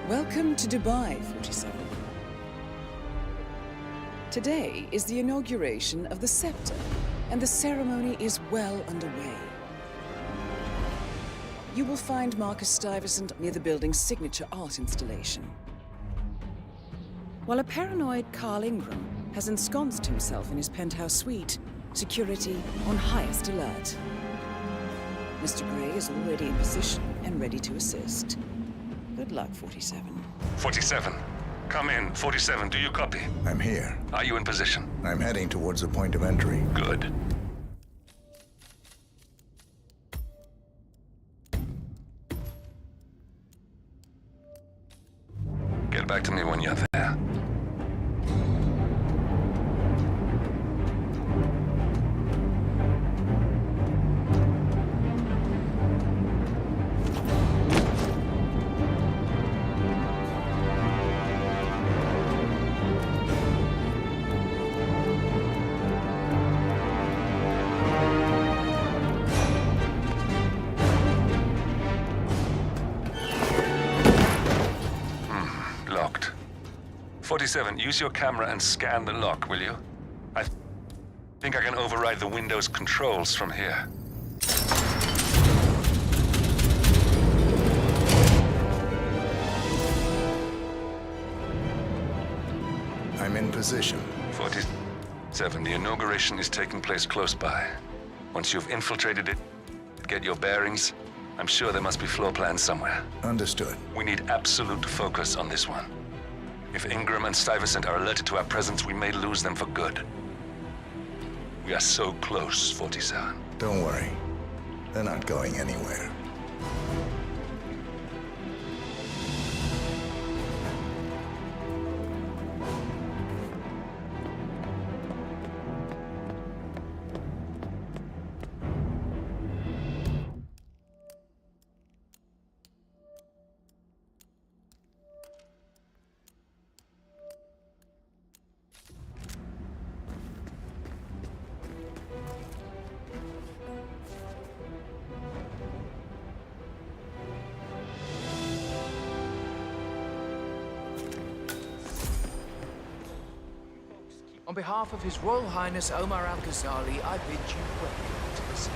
Welcome to Dubai, 47. Today is the inauguration of the Scepter, and the ceremony is well underway. You will find Marcus Stuyvesant near the building's signature art installation. While a paranoid Carl Ingram has ensconced himself in his penthouse suite, security on highest alert. Mr. Gray is already in position and ready to assist. Good luck, 47. 47. Come in. 47, do you copy? I'm here. Are you in position? I'm heading towards the point of entry. Good. Get back to me when you're there. Locked. 47, use your camera and scan the lock, will you? I think I can override the Windows controls from here. I'm in position. 47, the inauguration is taking place close by. Once you've infiltrated it, get your bearings. I'm sure there must be floor plans somewhere. Understood. We need absolute focus on this one. If Ingram and Stuyvesant are alerted to our presence, we may lose them for good. We are so close, 47. Don't worry. They're not going anywhere. On behalf of His Royal Highness Omar Al-Ghazali, I bid you welcome to the city.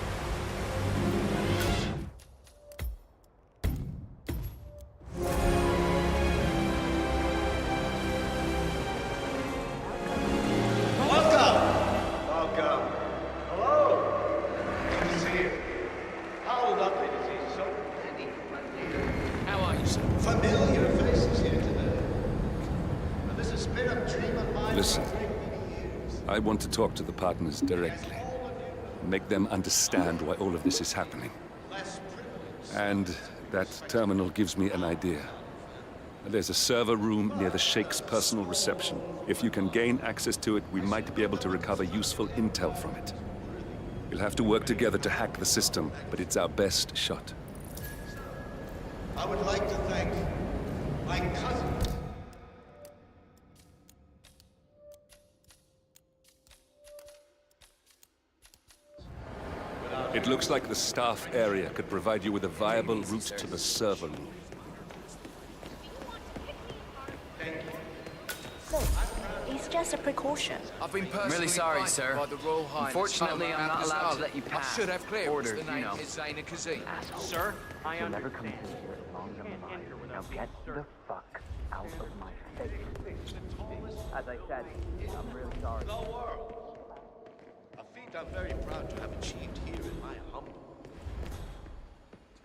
Welcome. Hello. Good to see you. How lovely to see so many familiar, How are you, sir? familiar faces here today. Now, this has been a dream of mine Listen. for a great many years. I want to talk to the partners directly. Make them understand why all of this is happening. Less privileged. And that terminal gives me an idea. There's a server room near the Sheikh's personal reception. If you can gain access to it, we might be able to recover useful intel from it. We'll have to work together to hack the system, but it's our best shot. I would like to thank my cousin. It looks like the staff area could provide you with a viable route to the server room. Look, it's just a precaution. I've been personally really sorry, invited sir. by the Royal Highness Unfortunately, Omar I'm not allowed to Al-Ghazali. let you pass. I should have clearance. Ordered, The you name know. is Zaina Kazim. Sir, You'll never come in here as long as I'm alive. Now get the fuck out of my face. As I said, I'm really sorry. The world. A feat I'm very proud to have achieved here in my humble.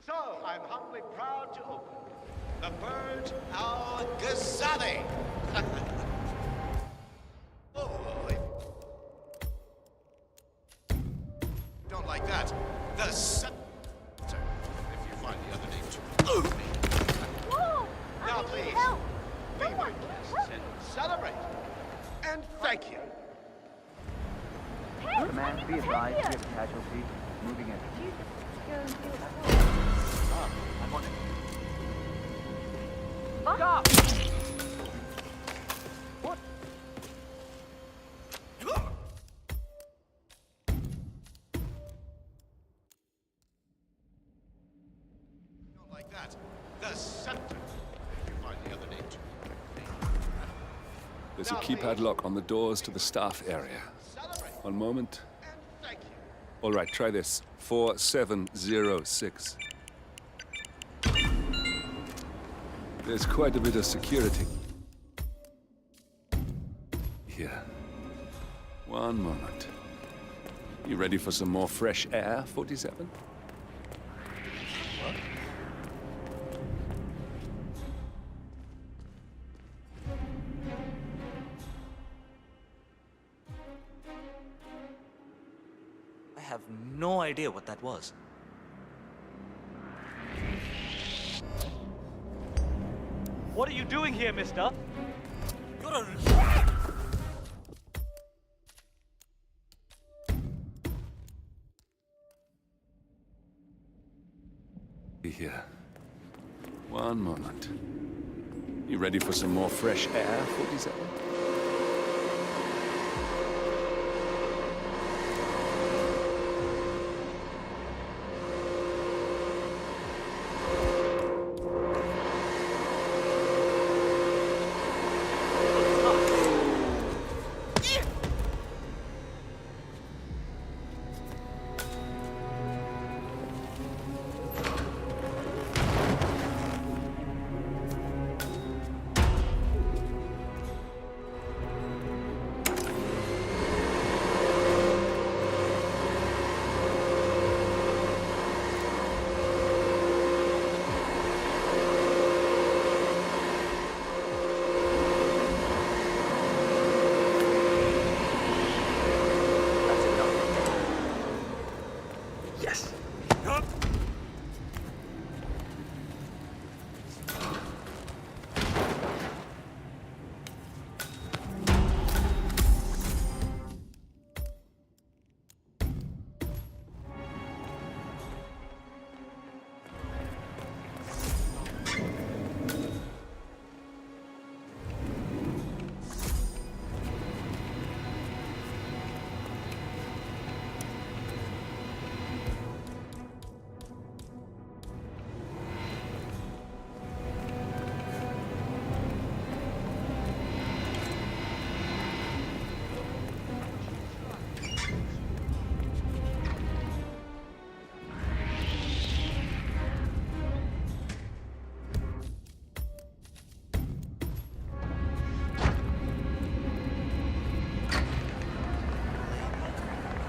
So, I'm humbly proud to open the Burj Al Ghazali. Oh, don't like that. The Scepter. If you find the other name too. Whoa! Now, I need please, help! be my Someone, guests help! and celebrate. And thank you. Hey, Command, be advised, we have a casualty. Moving in. Go and do it. I'm on it. Stop! What? Don't like that. The Scepter. If you find the other There's a keypad lock on the doors to the staff area. One moment. Thank you. All right, try this. 4706. There's quite a bit of security. Here. One moment. You ready for some more fresh air, 47? I have no idea what that was. What are you doing here, mister? You're a... Here. One moment. You ready for some more fresh air, 47?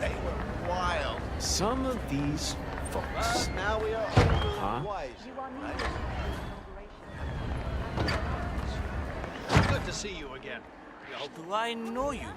They were wild. Some of these But folks. now we are Huh? wise. Good to see you again. Do I know you?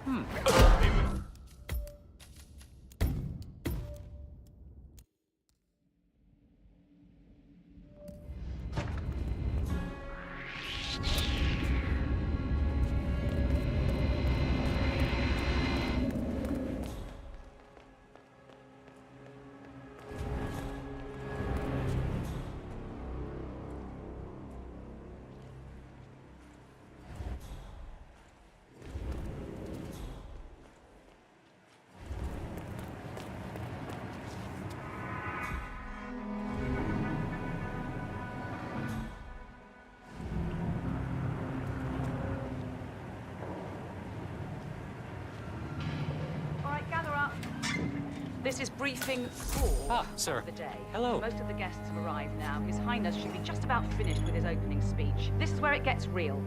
All right, gather up. This is briefing 4 sir. of the day. Hello. Most of the guests have arrived now. His Highness should be just about finished with his opening speech. This is where it gets real.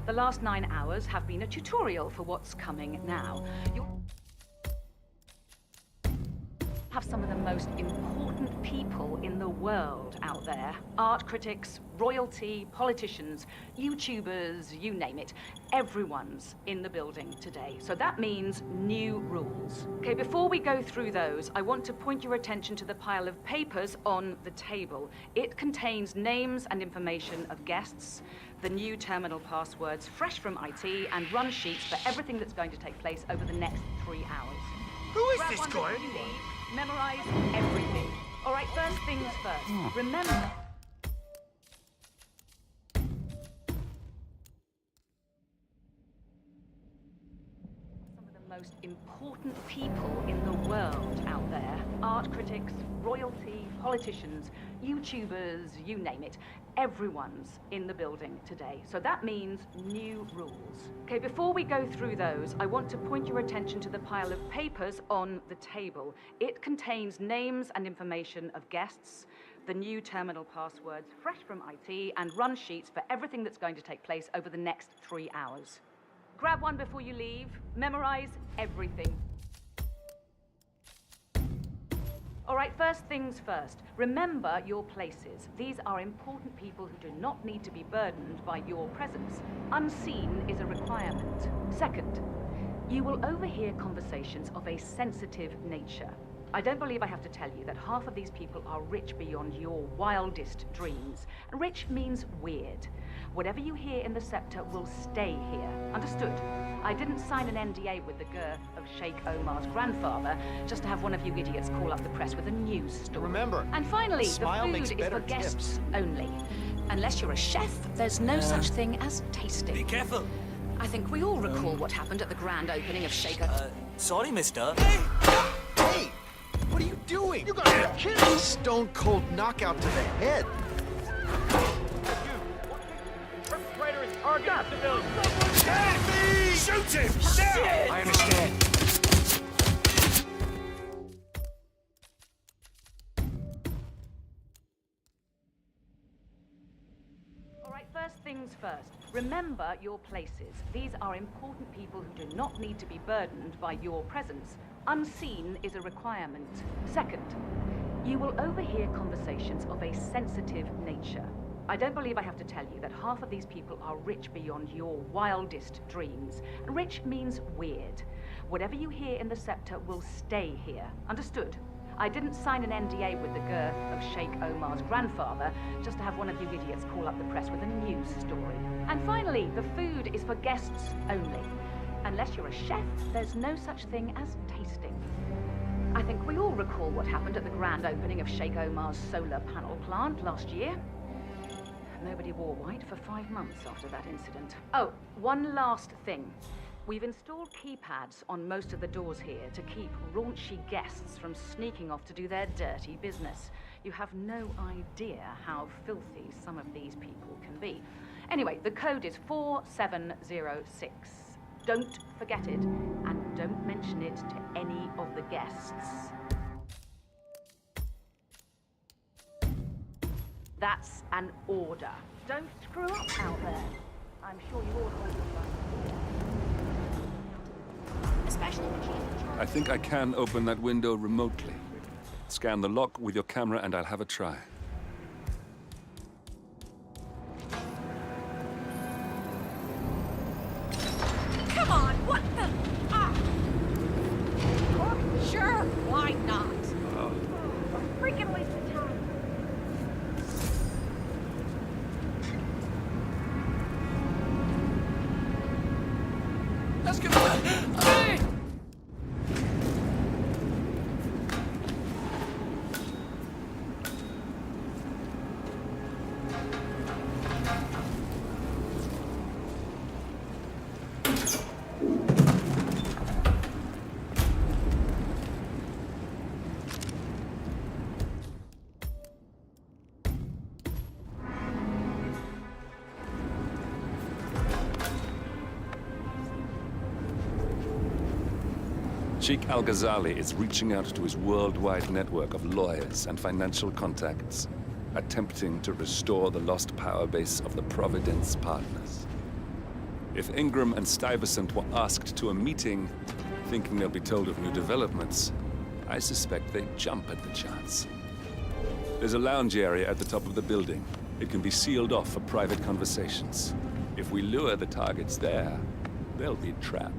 The last 9 hours have been a tutorial for what's coming now. You'll have some of the most important people in the world out there. Art critics, royalty, politicians, YouTubers, you name it. Everyone's in the building today. So that means new rules. Okay, before we go through those, I want to point your attention to the pile of papers on the table. It contains names and information of guests, the new terminal passwords, fresh from IT, and run sheets for everything that's going to take place over the next 3 hours. Who is Grab this one guy? that you need, memorize everything. All right, first things first. Remember. Some of the most important people in the world out there. Art art critics, royalty, politicians, YouTubers, you name it. Everyone's in the building today. So that means new rules. Okay, before we go through those, I want to point your attention to the pile of papers on the table. It contains names and information of guests, the new terminal passwords, fresh from IT, and run sheets for everything that's going to take place over the next 3 hours. Grab one before you leave. Memorize everything. All right, first things first. Remember your places. These are important people who do not need to be burdened by your presence. Unseen is a requirement. Second, you will overhear conversations of a sensitive nature. I don't believe I have to tell you that half of these people are rich beyond your wildest dreams. And rich means weird. Whatever you hear in the Scepter will stay here. Understood? I didn't sign an NDA with the girth of Sheikh Omar's grandfather just to have one of you idiots call up the press with a news story. Remember, And finally, the smile makes food is better for guests tips. only. Unless you're a chef, there's no such thing as tasting. Be careful. I think we all recall what happened at the grand opening of Sheikh Sorry, mister. Hey! What are you doing? You got me kidding! Stone cold knockout to the head. Perpetrator is targeting civilians. Shoot him! Now! I understand. All right, first things first. Remember your places. These are important people who do not need to be burdened by your presence. Unseen is a requirement. Second, you will overhear conversations of a sensitive nature. I don't believe I have to tell you that half of these people are rich beyond your wildest dreams. And rich means weird. Whatever you hear in the Scepter will stay here. Understood? I didn't sign an NDA with the girth of Sheikh Omar's grandfather just to have one of you idiots call up the press with a news story. And finally, the food is for guests only. Unless you're a chef, there's no such thing as tasting. I think we all recall what happened at the grand opening of Sheikh Omar's solar panel plant last year. Nobody wore white for 5 months after that incident. Oh, one last thing. We've installed keypads on most of the doors here to keep raunchy guests from sneaking off to do their dirty business. You have no idea how filthy some of these people can be. Anyway, the code is 4706. Don't forget it, and don't mention it to any of the guests. That's an order. Don't screw up out there. I'm sure you all hold the line. Especially the chief. I think I can open that window remotely. Scan the lock with your camera and I'll have a try. Come on, what the? Ah! Sure, why not? Freaking waste of time. Let's go. Hey! Sheikh Al-Ghazali is reaching out to his worldwide network of lawyers and financial contacts, attempting to restore the lost power base of the Providence Partners. If Ingram and Stuyvesant were asked to a meeting, thinking they'll be told of new developments, I suspect they'd jump at the chance. There's a lounge area at the top of the building. It can be sealed off for private conversations. If we lure the targets there, they'll be trapped.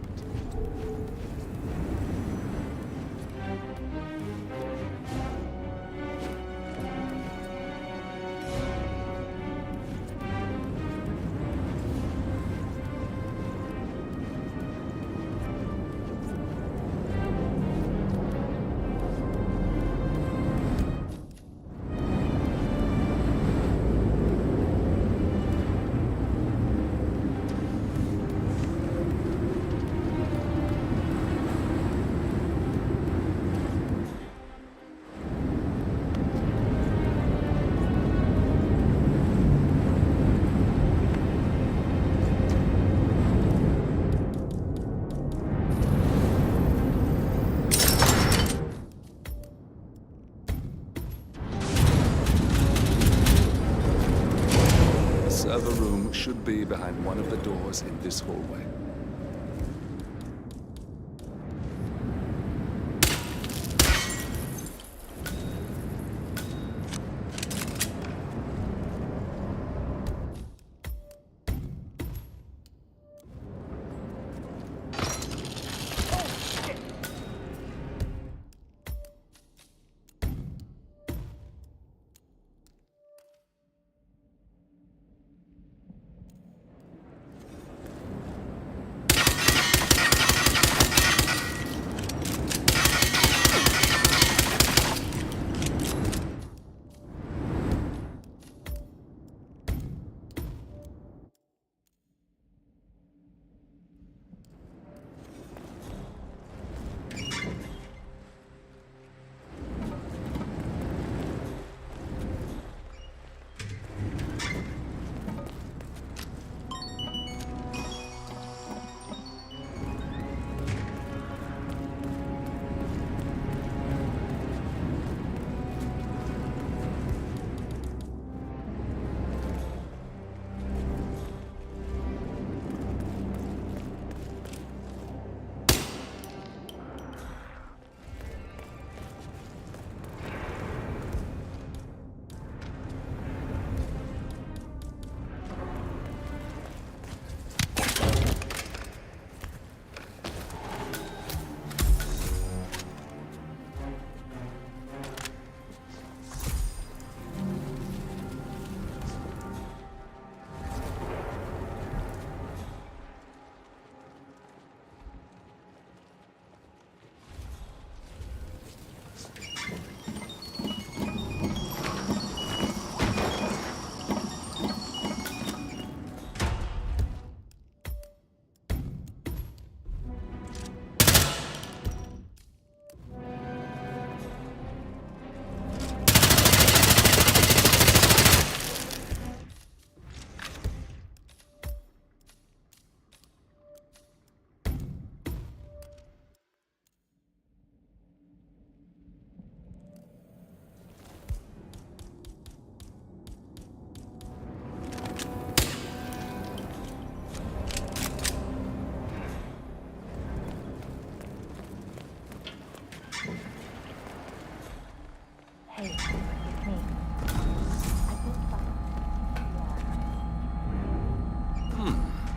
server room should be behind one of the doors in this hallway.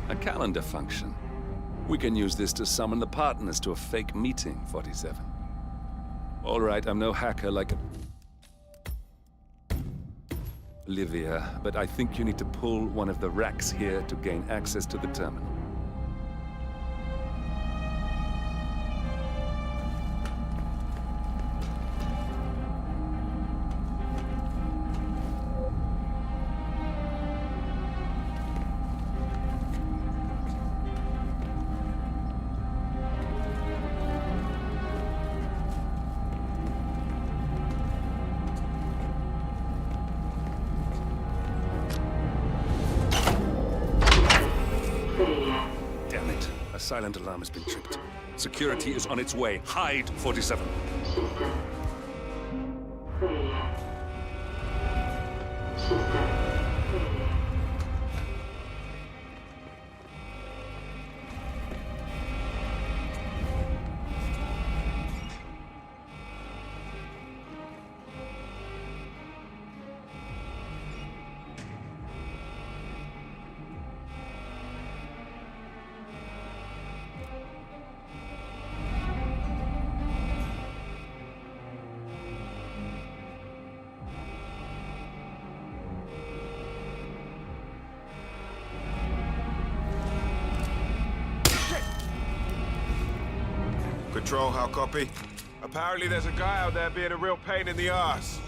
A calendar function. We can use this to summon the partners to a fake meeting, 47. All right, I'm no hacker like Olivia, but I think you need to pull one of the racks here to gain access to the terminal. Damn it. A silent alarm has been tripped. Security is on its way. Hide, 47. Control, how copy? Apparently there's a guy out there being a real pain in the ass.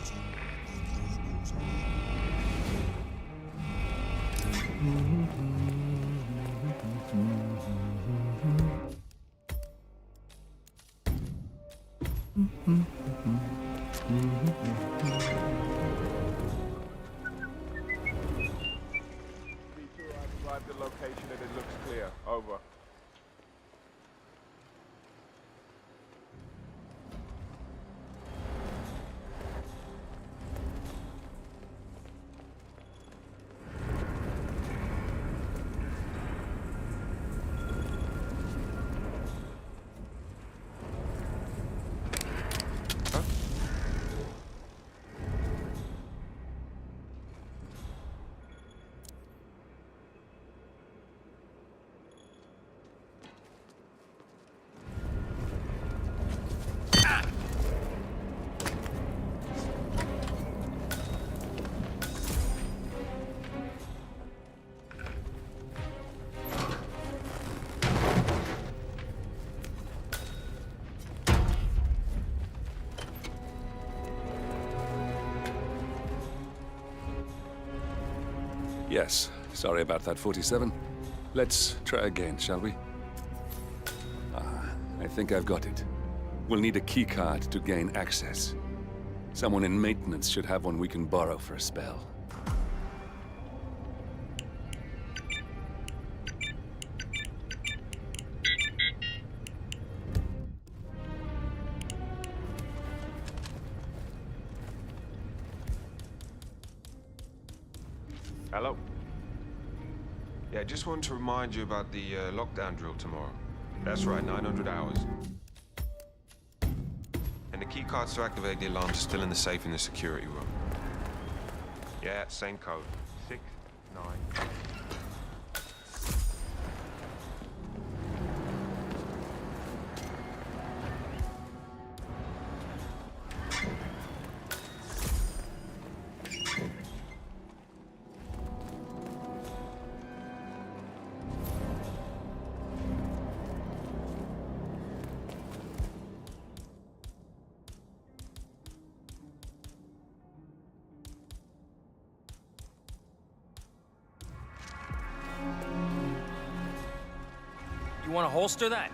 I've arrived at location and it looks clear. Over. Yes, sorry about that, 47. Let's try again, shall we? I think I've got it. We'll need a keycard to gain access. Someone in maintenance should have one we can borrow for a spell. Hello? Yeah, just wanted to remind you about the lockdown drill tomorrow. That's right, 900 hours. And the keycards to activate the alarms are still in the safe in the security room. Yeah, same code. 6, 9... You want to holster that?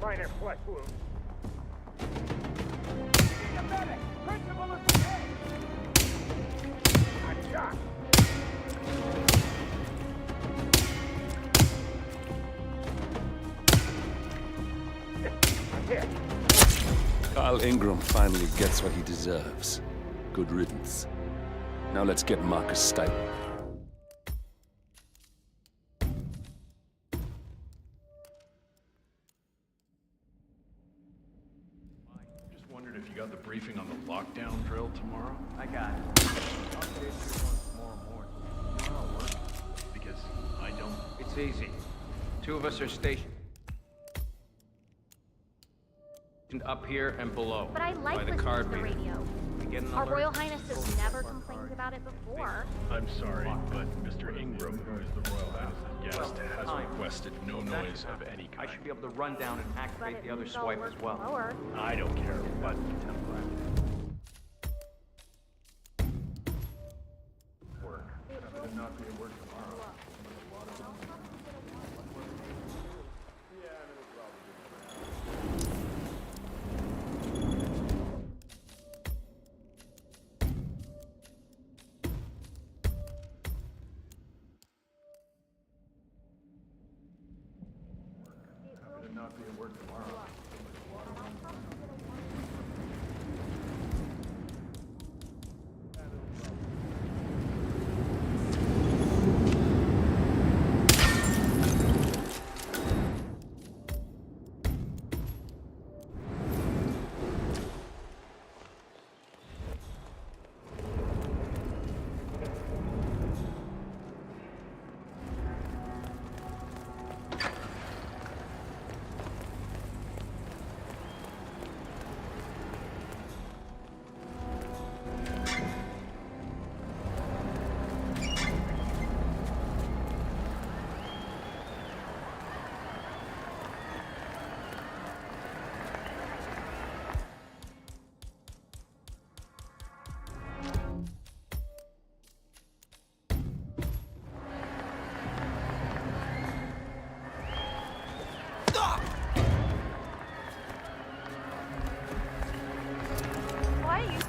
Minor flesh wound. Principal is dead. I'm shot. I'm hit. Carl Ingram finally gets what he deserves. Good riddance. Now let's get Marcus Stipe. Wondered if you got the briefing on the lockdown drill tomorrow? I got it. I'll get you one tomorrow morning. You know how it works? Because I don't. It's easy. 2 of us are stationed up here and below. But I like by the listening card to the reader. radio. We get an Our alert. Royal Highness has never complained about it before. I'm sorry, but Mr. Ingram, who is the Royal House's guest, has requested no noise of any I kind. should be able to run down and But activate it the other means I'll swipe work as well. slower. I don't care, but work. Better not be at work tomorrow. Better not be at work tomorrow.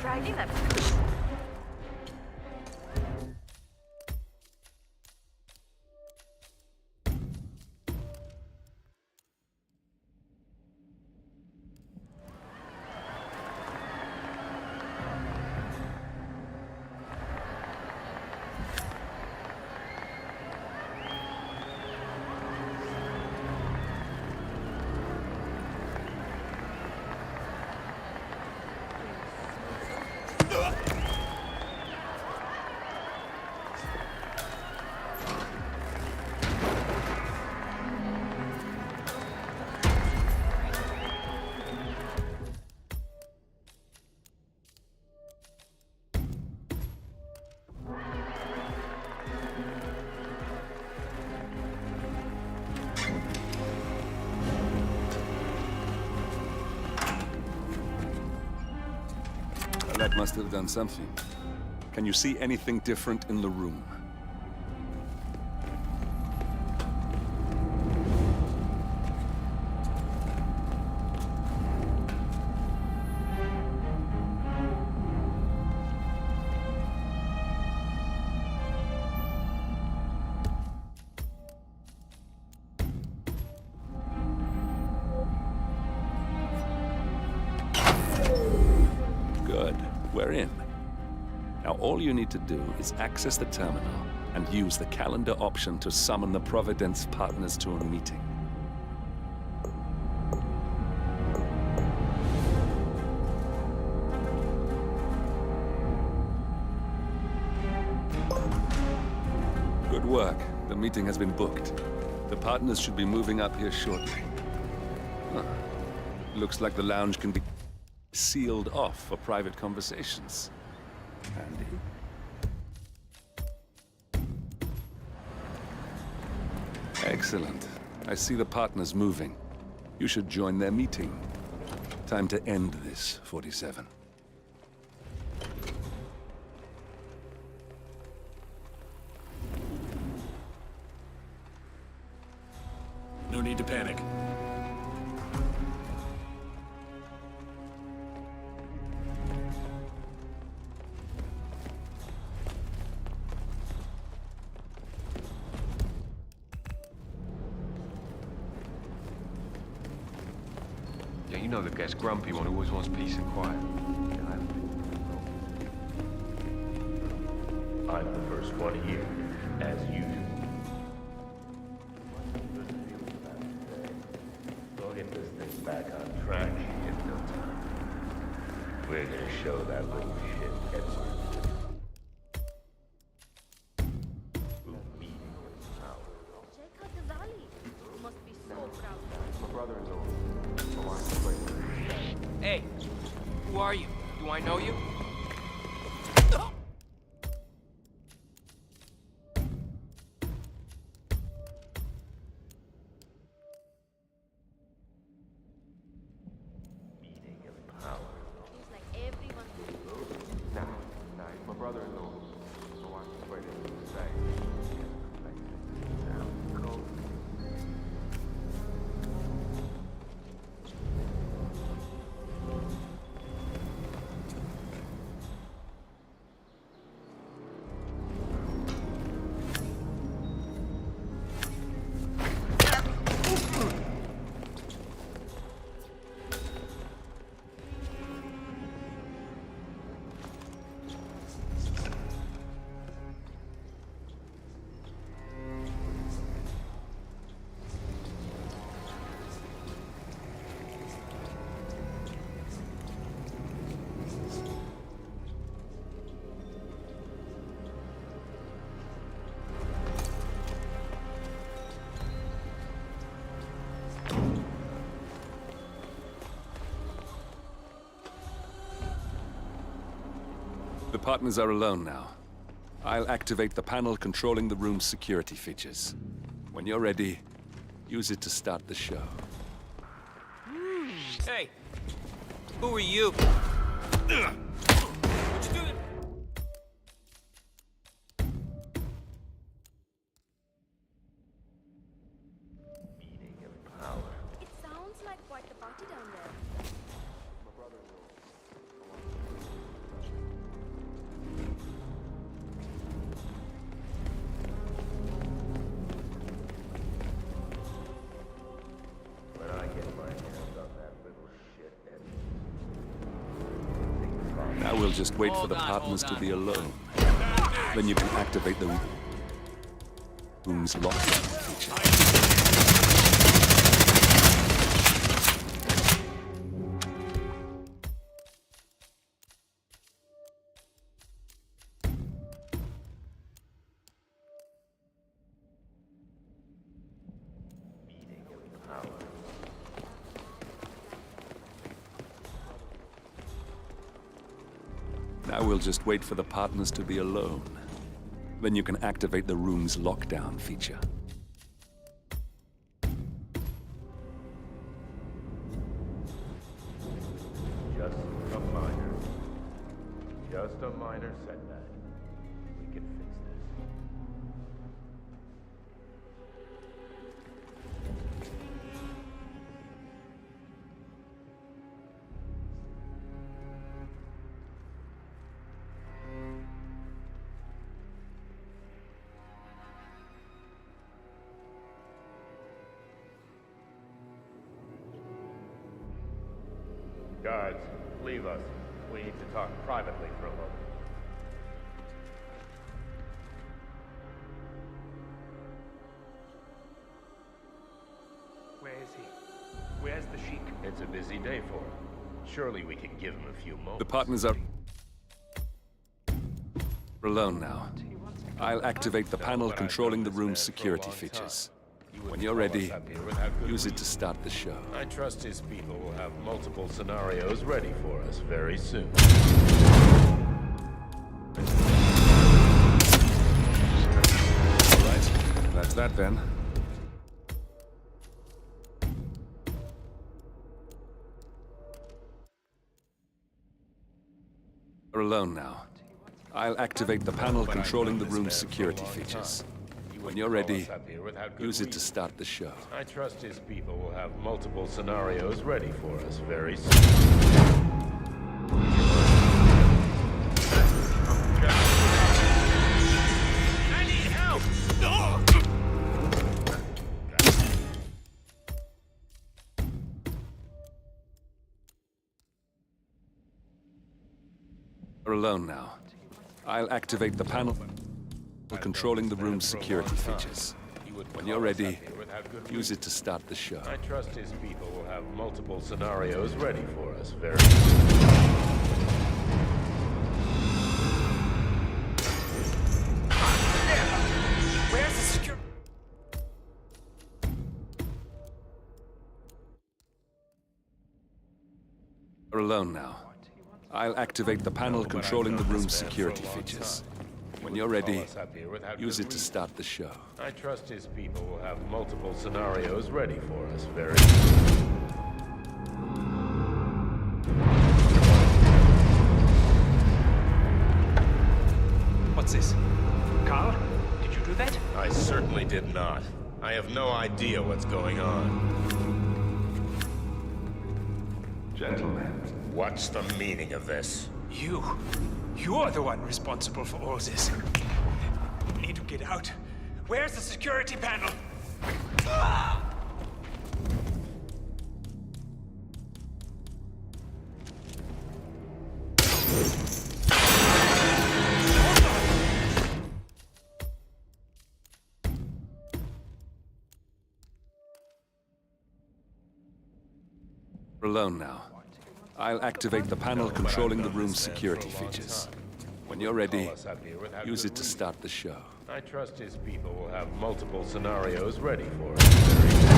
Dragging them. That must have done something. Can you see anything different in the room? Good. We're in. Now all you need to do is access the terminal and use the calendar option to summon the Providence partners to a meeting. Good work. The meeting has been booked. The partners should be moving up here shortly. Huh. Looks like the lounge can be sealed off for private conversations. Handy. Excellent. I see the partners moving. You should join their meeting. Time to end this, 47. No need to panic. Yeah, you know the guest grumpy one who always wants peace and quiet. I'm the first one here, as usual. We'll get this thing back on track in no time. We're gonna show that little shit Edward. Check out the valley. You must be so proud. My brother-in-law. Hey, who are you? Do I know you? Meeting of power. Seems like everyone. Nah, my brother-in-law. My wife's afraid to say. Sounds cold. The partners are alone now. I'll activate the panel controlling the room's security features. When you're ready, use it to start the show. Hey, who are you? What you doing? Meeting of power. It sounds like quite the party down there. Now we'll just wait for the partners to be alone. Then you can activate the room's lockdown feature. Now we'll just wait for the partners to be alone. Then you can activate the room's lockdown feature. Just a minor. Just a minor setback. We can fix this. Guards, leave us. We need to talk privately for a moment. Where is he? Where's the Sheik? It's a busy day for him. Surely we can give him a few moments. The partners are alone now. I'll activate the panel controlling the room's security features. When you're ready, use it to start the show. I trust his people will have multiple scenarios ready for us very soon. All right, that's that then. We're alone now. I'll activate the panel controlling the room's security features. When you're ready, use it to start the show. I trust his people will have multiple scenarios ready for us very soon. I need help! No! We're alone now. I'll activate the panel controlling the room's security features. When you're ready, use it to start the show. I trust his people will have multiple scenarios ready for us very soon. Where's the security? We're alone now. I'll activate the panel controlling the room's security features. When you're ready, use it to start the show. I trust his people will have multiple scenarios ready for us very soon. What's this? Carl? Did you do that? I certainly did not. I have no idea what's going on. Gentlemen. What's the meaning of this? You're the one responsible for all this. You need to get out. Where's the security panel? We're alone now. I'll activate the panel controlling the room's security features. When you're ready, use it to start the show. I trust his people will have multiple scenarios ready for us very soon.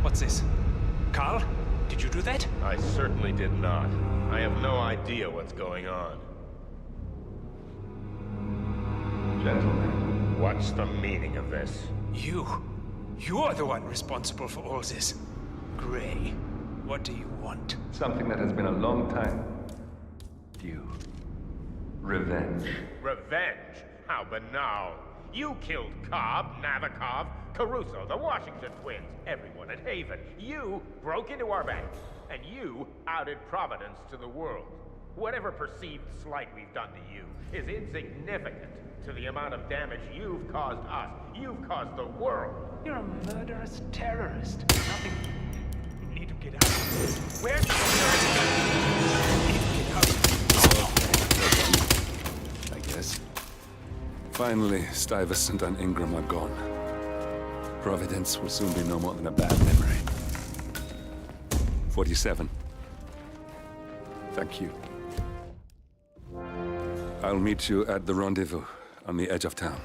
What's this? Carl? Did you do that? I certainly did not. I have no idea what's going on. Gentlemen. What's the meaning of this? You're the one responsible for all this. Gray, what do you want? Something that has been a long time due. Revenge. Revenge? How banal. You killed Cobb, Navikov, Caruso, the Washington twins, everyone at Haven. You broke into our bank, and you outed Providence to the world. Whatever perceived slight we've done to you is insignificant to the amount of damage you've caused us. You've caused the world. You're a murderous terrorist. Nothing. You need to Get out. Where's the Get out. I guess. Finally, Stuyvesant and Ingram are gone. Providence will soon be no more than a bad memory. 47. Thank you. I'll meet you at the rendezvous on the edge of town.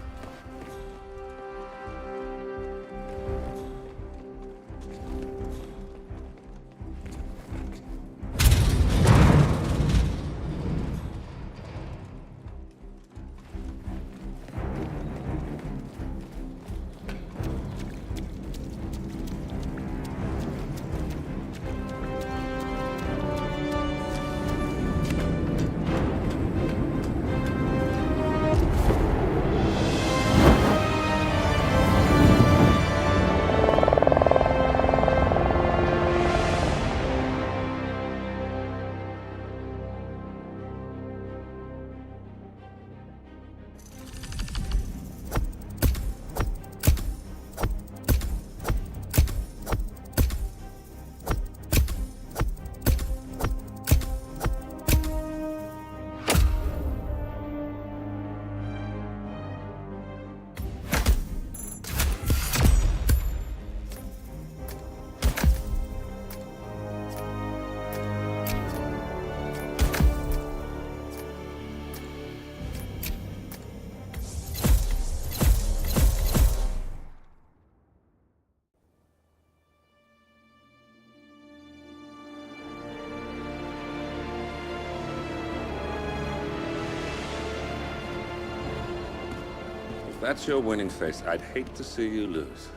If that's your winning face, I'd hate to see you lose.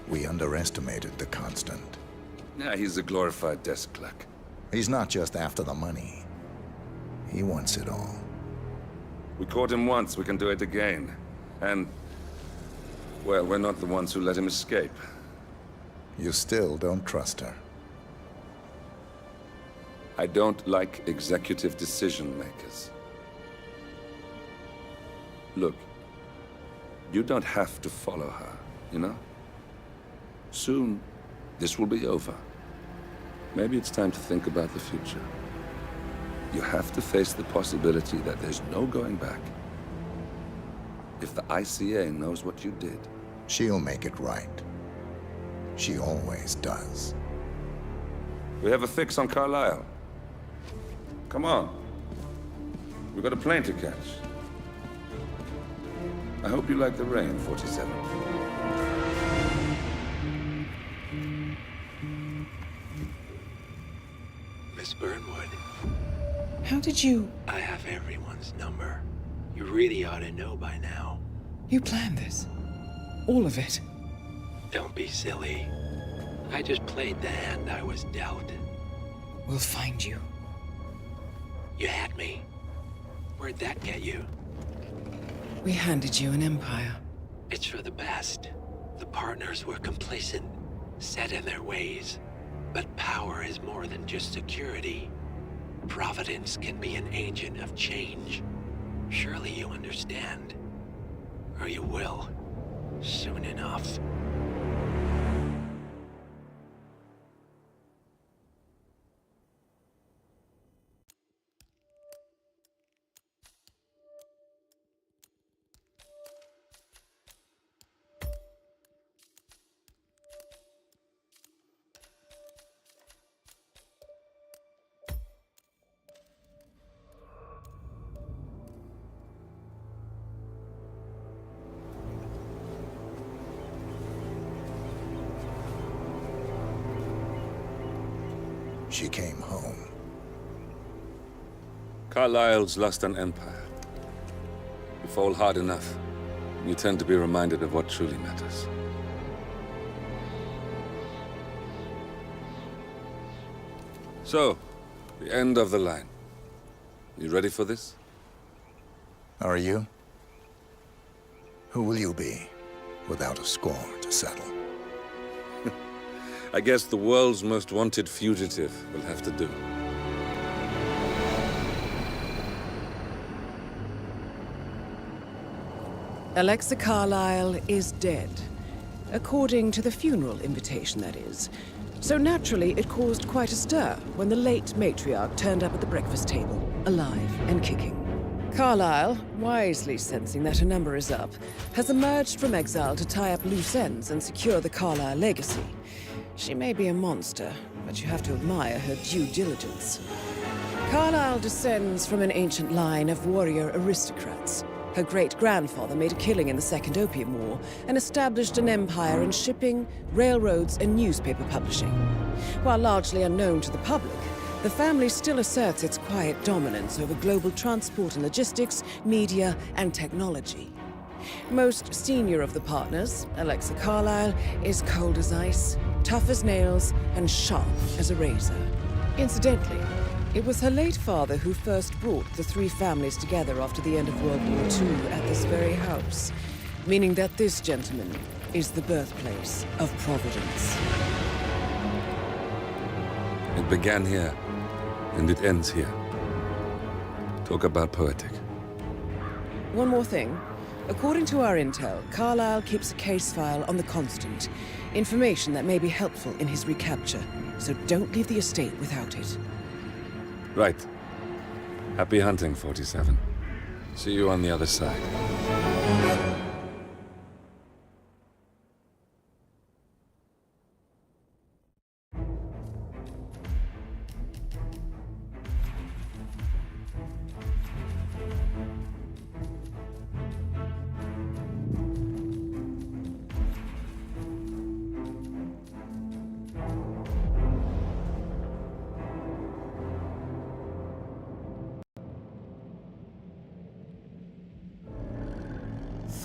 We underestimated the Constant. Yeah, he's a glorified desk clerk. He's not just after the money. He wants it all. We caught him once, we can do it again. And, well, we're not the ones who let him escape. You still don't trust her. I don't like executive decision makers. Look, you don't have to follow her, you know? Soon, this will be over. Maybe it's time to think about the future. You have to face the possibility that there's no going back. If the ICA knows what you did... She'll make it right. She always does. We have a fix on Carlisle. Come on. We've got a plane to catch. I hope you like the rain, 47. Miss Burnwood. How did you... I have everyone's number. You really ought to know by now. You planned this? All of it? Don't be silly. I just played the hand I was dealt. We'll find you. You had me. Where'd that get you? We handed you an empire. It's for the best. The partners were complacent, set in their ways. But power is more than just security. Providence can be an agent of change. Surely you understand. Or you will. Soon enough. She came home. Carlisle's lost an empire. You fall hard enough, and you tend to be reminded of what truly matters. So, the end of the line. You ready for this? Are you? Who will you be, without a score to settle? I guess the world's most wanted fugitive will have to do. Alexa Carlisle is dead. According to the funeral invitation, that is. So naturally, it caused quite a stir when the late matriarch turned up at the breakfast table, alive and kicking. Carlyle, wisely sensing that her number is up, has emerged from exile to tie up loose ends and secure the Carlyle legacy. She may be a monster, but you have to admire her due diligence. Carlyle descends from an ancient line of warrior aristocrats. Her great-grandfather made a killing in the Second Opium War and established an empire in shipping, railroads, and newspaper publishing. While largely unknown to the public, the family still asserts its quiet dominance over global transport and logistics, media, and technology. Most senior of the partners, Alexa Carlyle, is cold as ice, tough as nails, and sharp as a razor. Incidentally, it was her late father who first brought the three families together after the end of World War II at this very house, meaning that this gentleman is the birthplace of Providence. It began here, and it ends here. Talk about poetic. One more thing. According to our intel, Carlyle keeps a case file on the Constant. Information that may be helpful in his recapture, so don't leave the estate without it. Right. Happy hunting, 47. See you on the other side.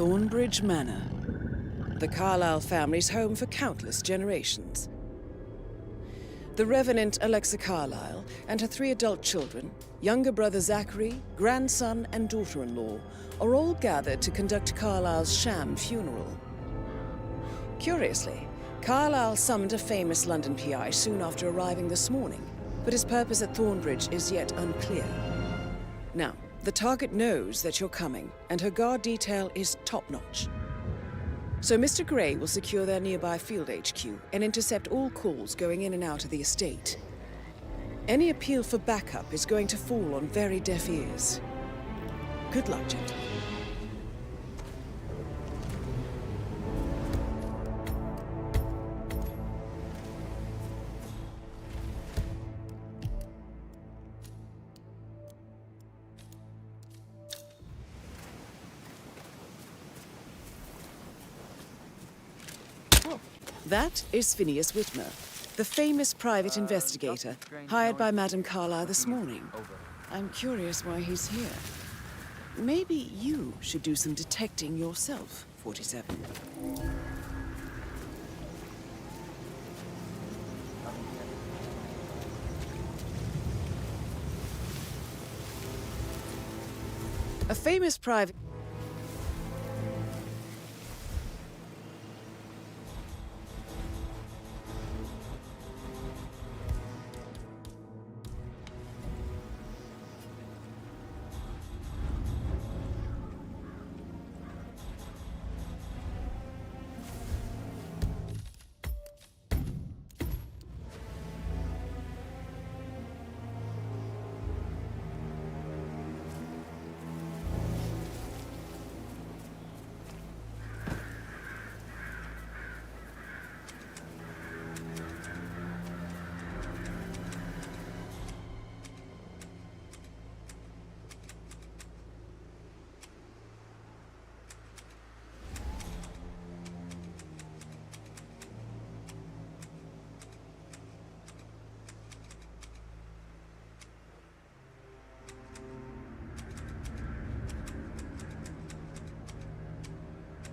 Thornbridge Manor, the Carlyle family's home for countless generations. The Revenant Alexa Carlyle and her 3 adult children, younger brother Zachary, grandson, and daughter-in-law, are all gathered to conduct Carlyle's sham funeral. Curiously, Carlyle summoned a famous London PI soon after arriving this morning, but his purpose at Thornbridge is yet unclear. Now, the target knows that you're coming, and her guard detail is top-notch. So Mr. Gray will secure their nearby field HQ and intercept all calls going in and out of the estate. Any appeal for backup is going to fall on very deaf ears. Good luck, gentlemen. That is Phineas Whitmer, the famous private investigator hired by Madame Carlyle this morning. I'm curious why he's here. Maybe you should do some detecting yourself, 47. A famous private...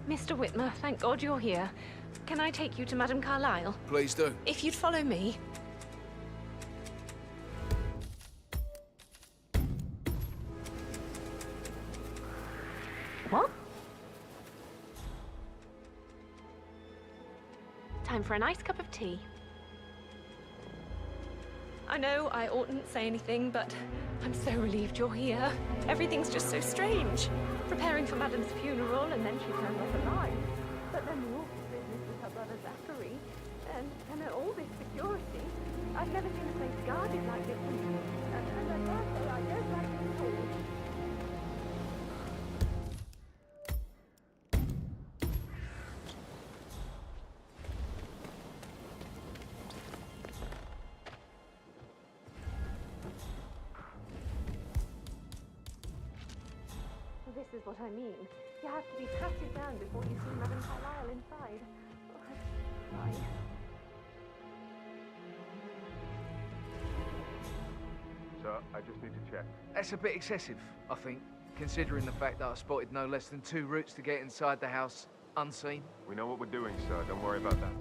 Mr. Whitmer, thank God you're here. Can I take you to Madame Carlyle? Please do. If you'd follow me. What? Time for a nice cup of tea. I know I oughtn't say anything, but I'm so relieved you're here. Everything's just so strange. Preparing for Madame's funeral, and then she turned up alive. But then the awful business with her brother Zachary. and all this security. I've never seen a place guarded like this, and I dare say I don't like it at all. This is what I mean. You have to be patted down before you see Madame Carlyle inside. Oh, I'm sorry. Sir, I just need to check. That's a bit excessive, I think, considering the fact that I spotted no less than 2 routes to get inside the house unseen. We know what we're doing, sir. Don't worry about that.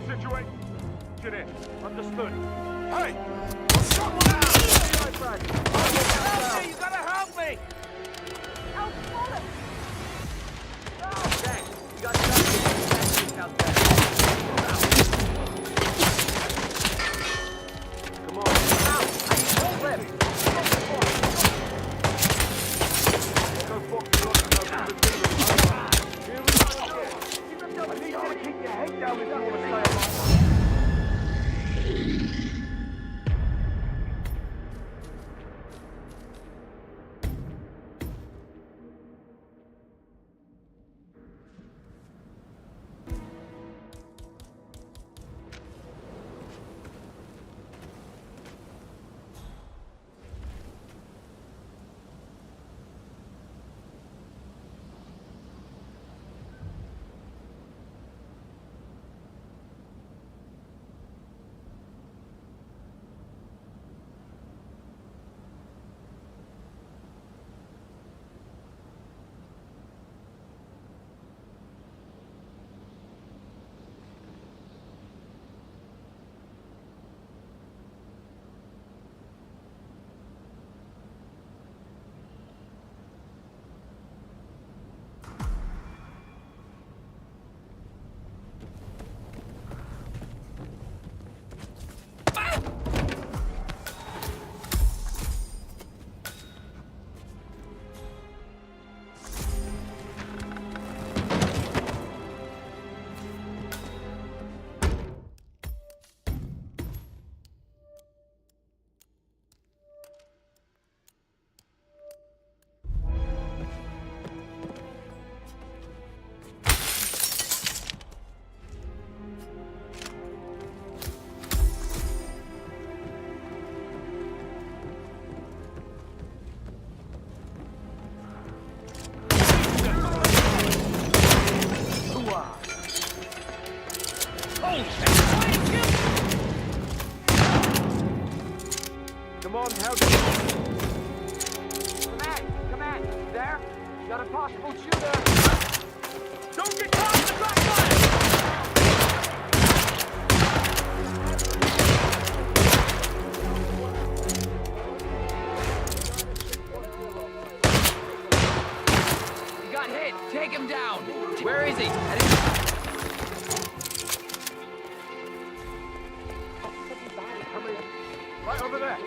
Situation. Get in. Understood. Hey! Someone out! Help me! You gotta help me! Help, follow! Oh, thanks. You got something out there. Come on. Out! I need full left. Go Here we go. I need you to keep your head down if you want to stay alive. Come on, help! Command! There? You got a possible shooter! Don't get caught in the crossfire! He got hit! Take him down! Where is he? Right over there.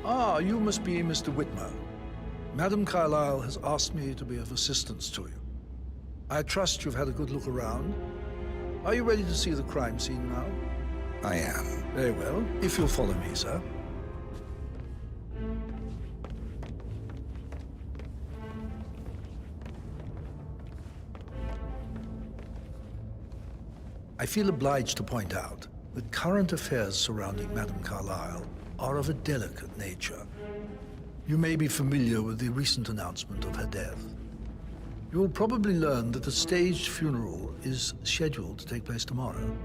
Ah, you must be Mr. Whitmer. Madam Carlyle has asked me to be of assistance to you. I trust you've had a good look around. Are you ready to see the crime scene now? I am. Very well. If you'll follow me, sir. I feel obliged to point out that current affairs surrounding Madame Carlyle are of a delicate nature. You may be familiar with the recent announcement of her death. You will probably learn that a staged funeral is scheduled to take place tomorrow.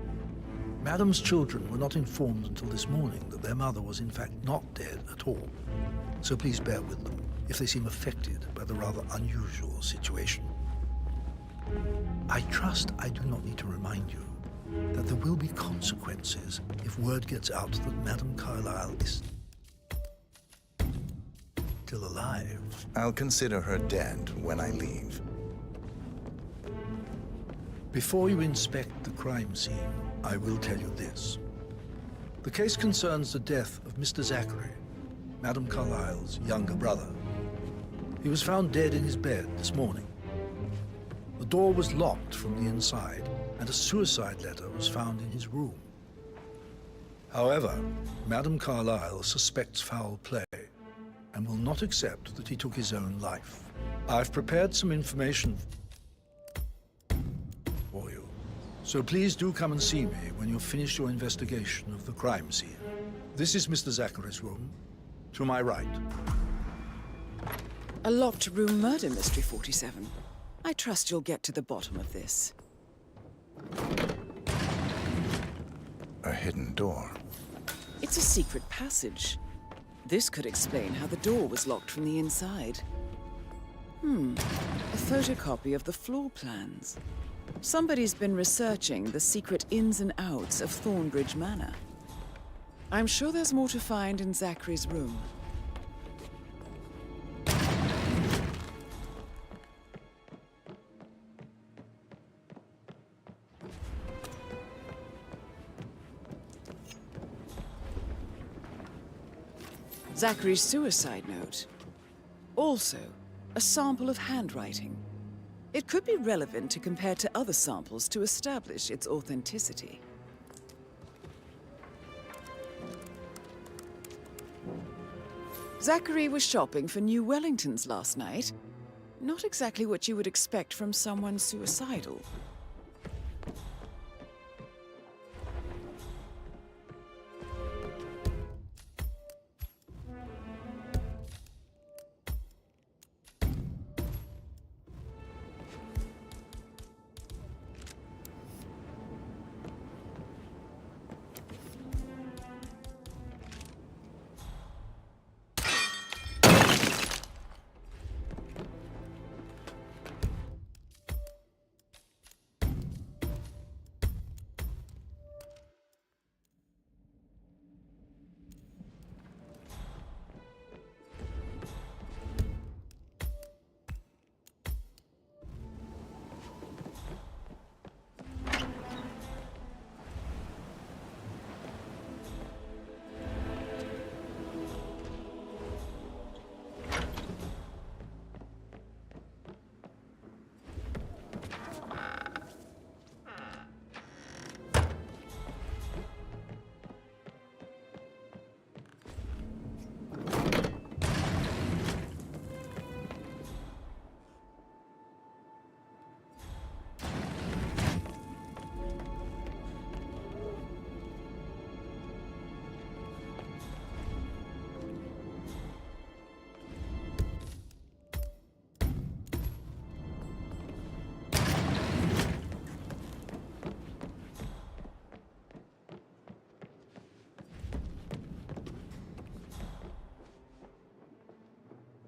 Madame's children were not informed until this morning that their mother was in fact not dead at all. So please bear with them if they seem affected by the rather unusual situation. I trust I do not need to remind you that there will be consequences if word gets out that Madame Carlyle is still alive. I'll consider her dead when I leave. Before you inspect the crime scene, I will tell you this. The case concerns the death of Mr. Zachary, Madame Carlyle's younger brother. He was found dead in his bed this morning. The door was locked from the inside, and a suicide letter was found in his room. However, Madame Carlyle suspects foul play and will not accept that he took his own life. I've prepared some information for you, so please do come and see me when you've finished your investigation of the crime scene. This is Mr. Zachary's room, to my right. A locked room murder mystery, 47. I trust you'll get to the bottom of this. A hidden door. It's a secret passage. This could explain how the door was locked from the inside. A photocopy of the floor plans. Somebody's been researching the secret ins and outs of Thornbridge Manor. I'm sure there's more to find in Zachary's room. Zachary's suicide note. Also, a sample of handwriting. It could be relevant to compare to other samples to establish its authenticity. Zachary was shopping for new Wellingtons last night. Not exactly what you would expect from someone suicidal.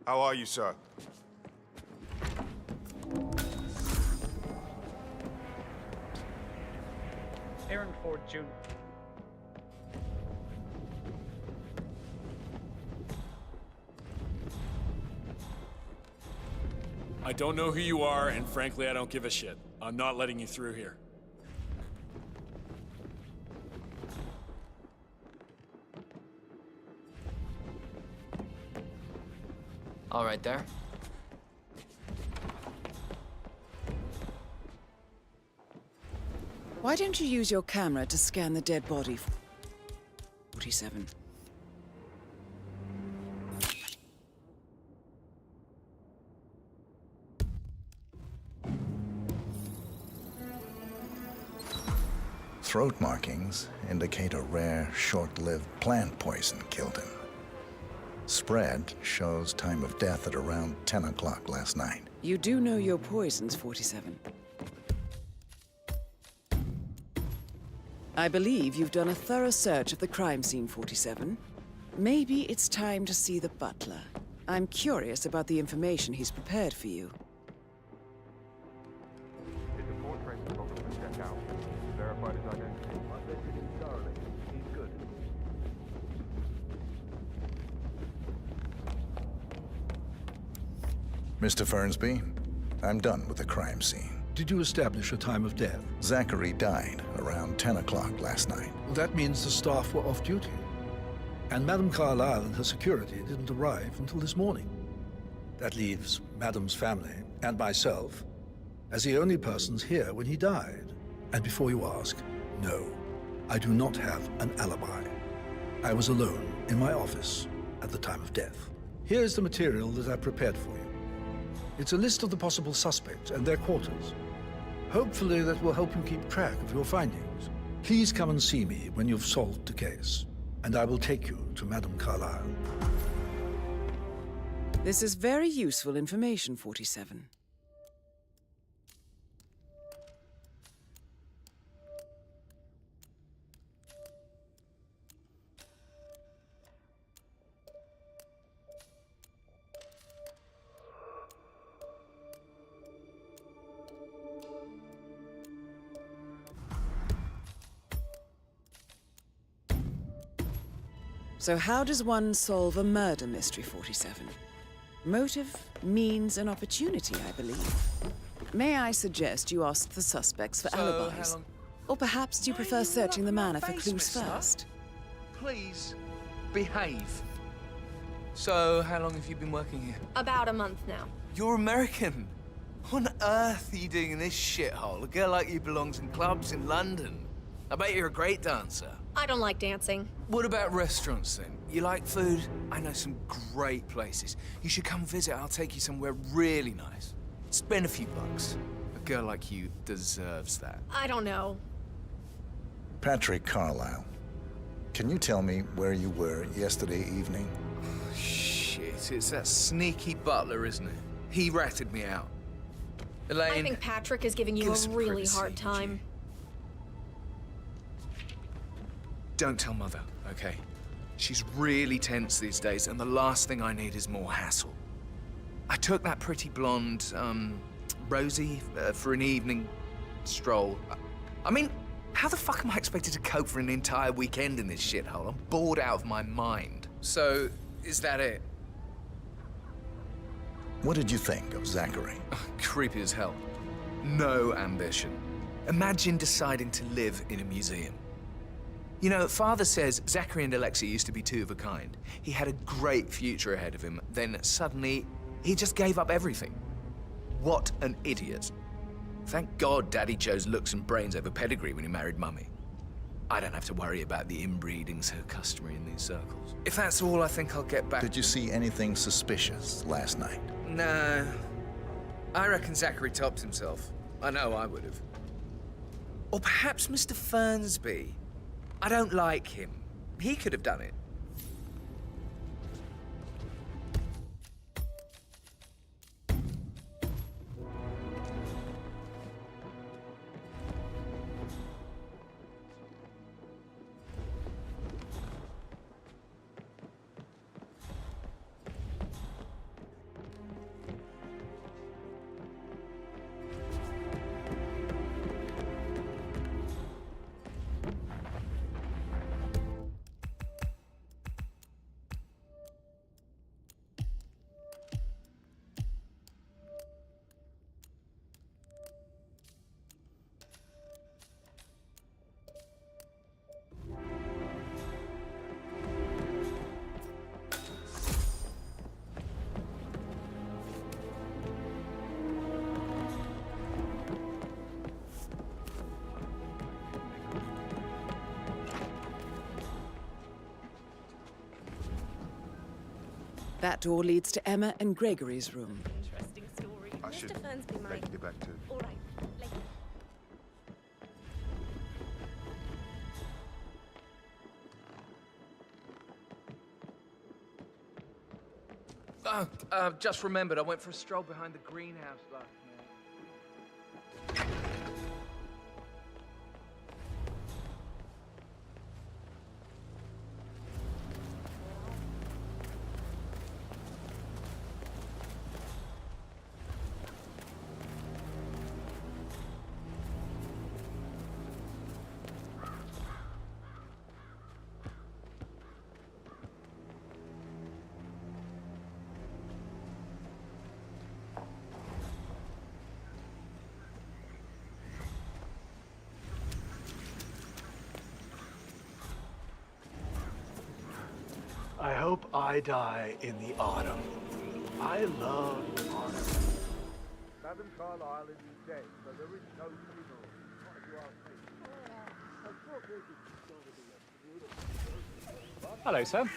How are you, sir? Aaron Ford Jr. I don't know who you are, and frankly, I don't give a shit. I'm not letting you through here. All right there. Why don't you use your camera to scan the dead body? 47. Throat markings indicate a rare, short-lived plant poison killed him. Spread shows time of death at around 10 o'clock last night. You do know your poisons, 47. I believe you've done a thorough search of the crime scene, 47. Maybe it's time to see the butler. I'm curious about the information he's prepared for you. His report traces over to check out. Verified his identity. I vetted him thoroughly. He's good. Mr. Fernsby, I'm done with the crime scene. Did you establish a time of death? Zachary died around 10 o'clock last night. Well, that means the staff were off duty. And Madame Carlyle and her security didn't arrive until this morning. That leaves Madame's family and myself as the only persons here when he died. And before you ask, no, I do not have an alibi. I was alone in my office at the time of death. Here's the material that I prepared for you. It's a list of the possible suspects and their quarters. Hopefully that will help you keep track of your findings. Please come and see me when you've solved the case, and I will take you to Madame Carlyle. This is very useful information, 47. So how does one solve a murder mystery, 47? Motive, means, and opportunity, I believe. May I suggest you ask the suspects for alibis? Or perhaps do you prefer searching the manor for clues first? Please, behave. So, how long have you been working here? About a month now. You're American. What on earth are you doing in this shithole? A girl like you belongs in clubs in London. I bet you're a great dancer. I don't like dancing. What about restaurants, then? You like food? I know some great places. You should come visit. I'll take you somewhere really nice. Spend a few bucks. A girl like you deserves that. I don't know. Patrick Carlyle, can you tell me where you were yesterday evening? Shit, it's that sneaky butler, isn't it? He ratted me out. Elaine, I think Patrick is giving you give a us some really privacy, hard time. don't tell Mother, okay? She's really tense these days, and the last thing I need is more hassle. I took that pretty blonde, Rosie, for an evening stroll. I mean, how the fuck am I expected to cope for an entire weekend in this shithole? I'm bored out of my mind. So, is that it? What did you think of Zachary? Creepy as hell. No ambition. Imagine deciding to live in a museum. You know, Father says Zachary and Alexei used to be two of a kind. He had a great future ahead of him, then suddenly, he just gave up everything. What an idiot. Thank God Daddy chose looks and brains over pedigree when he married Mummy. I don't have to worry about the inbreeding so customary in these circles. If that's all, I think I'll get back. Did you see anything suspicious last night? No. I reckon Zachary topped himself. I know I would have. Or perhaps Mr. Fernsby. I don't like him. He could have done it. That door leads to Emma and Gregory's room. Interesting story. I Mr. should Fernsby might. get back to. All right. Later. Just remembered, I went for a stroll behind the greenhouse last night. I hope I die in the autumn. I love autumn. Madam Carlyle is dead, so there is no funeral. Not if you ask me. Hello, sir.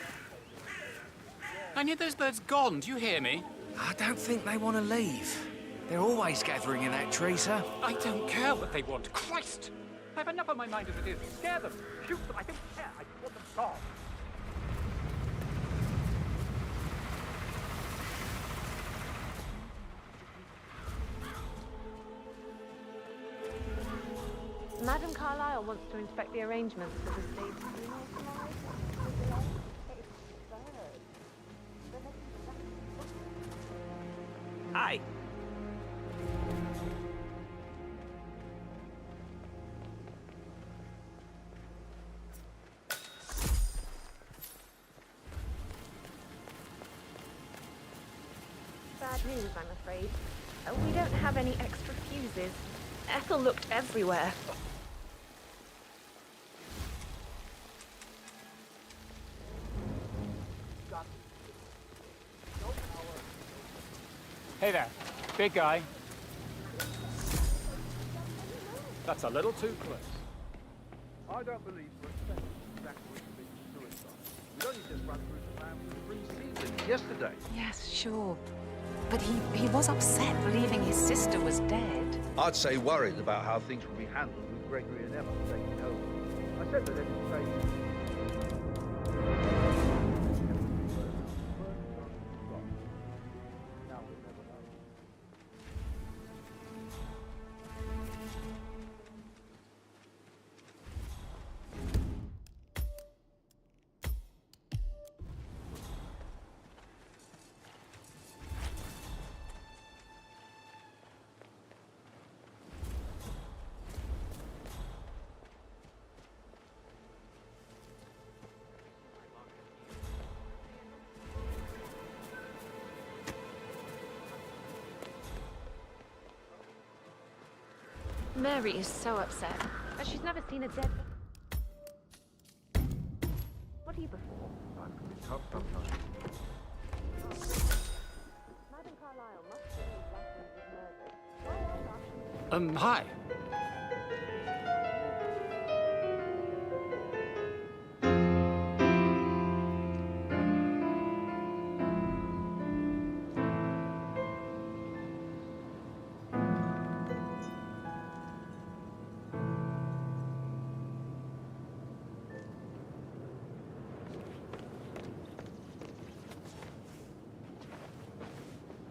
I need those birds gone. Do you hear me? I don't think they want to leave. They're always gathering in that tree, sir. I don't care what they want. Christ! I have enough on my mind as it is. Scare them. Shoot them. I don't care. I just want them gone. Madam Carlyle wants to inspect the arrangements for the stage funeral tomorrow. Hi. Bad news, I'm afraid. We don't have any extra fuses. Ethel looked everywhere. Hey there, big guy. That's a little too close. I don't believe for a second that would be suicide. We only just run through the plan for pre-season yesterday. Yes, sure. But he was upset believing his sister was dead. I'd say worried about how things will be handled with Gregory and Emma taking over. I said that every day. Mary is so upset. She's never seen a dead... What are you before? Madam Carlyle must be murdered. Hi.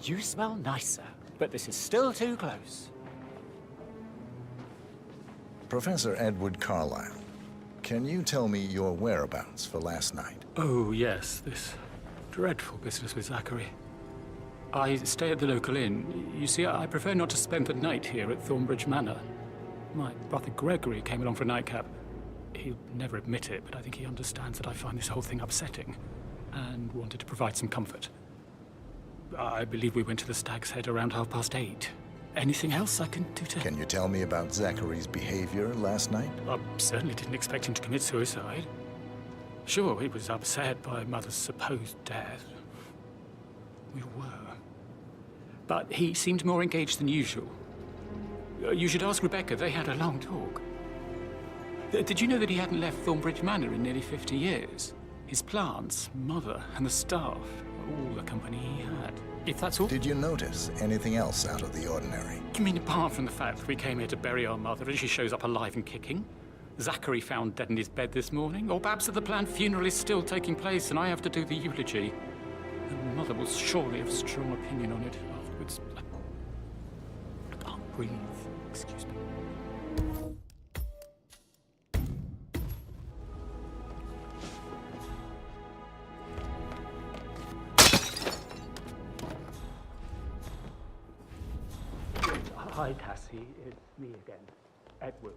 You smell nicer, but this is still too close. Professor Edward Carlyle, can you tell me your whereabouts for last night? Oh, yes, this dreadful business with Zachary. I stay at the local inn. You see, I prefer not to spend the night here at Thornbridge Manor. My brother Gregory came along for a nightcap. He'll never admit it, but I think he understands that I find this whole thing upsetting and wanted to provide some comfort. I believe we went to the Stag's Head around 8:30. Anything else I can do to... Can you tell me about Zachary's behavior last night? I certainly didn't expect him to commit suicide. Sure, he was upset by Mother's supposed death. We were. But he seemed more engaged than usual. You should ask Rebecca. They had a long talk. Did you know that he hadn't left Thornbridge Manor in nearly 50 years? His plants, Mother, and the staff all the company he had. If that's all... Did you notice anything else out of the ordinary? You mean apart from the fact that we came here to bury our mother and she shows up alive and kicking? Zachary found dead in his bed this morning? Or perhaps that the planned funeral is still taking place and I have to do the eulogy? And Mother will surely have a strong opinion on it afterwards. I can't breathe. Excuse me. Hi, Cassie. It's me again. Edward.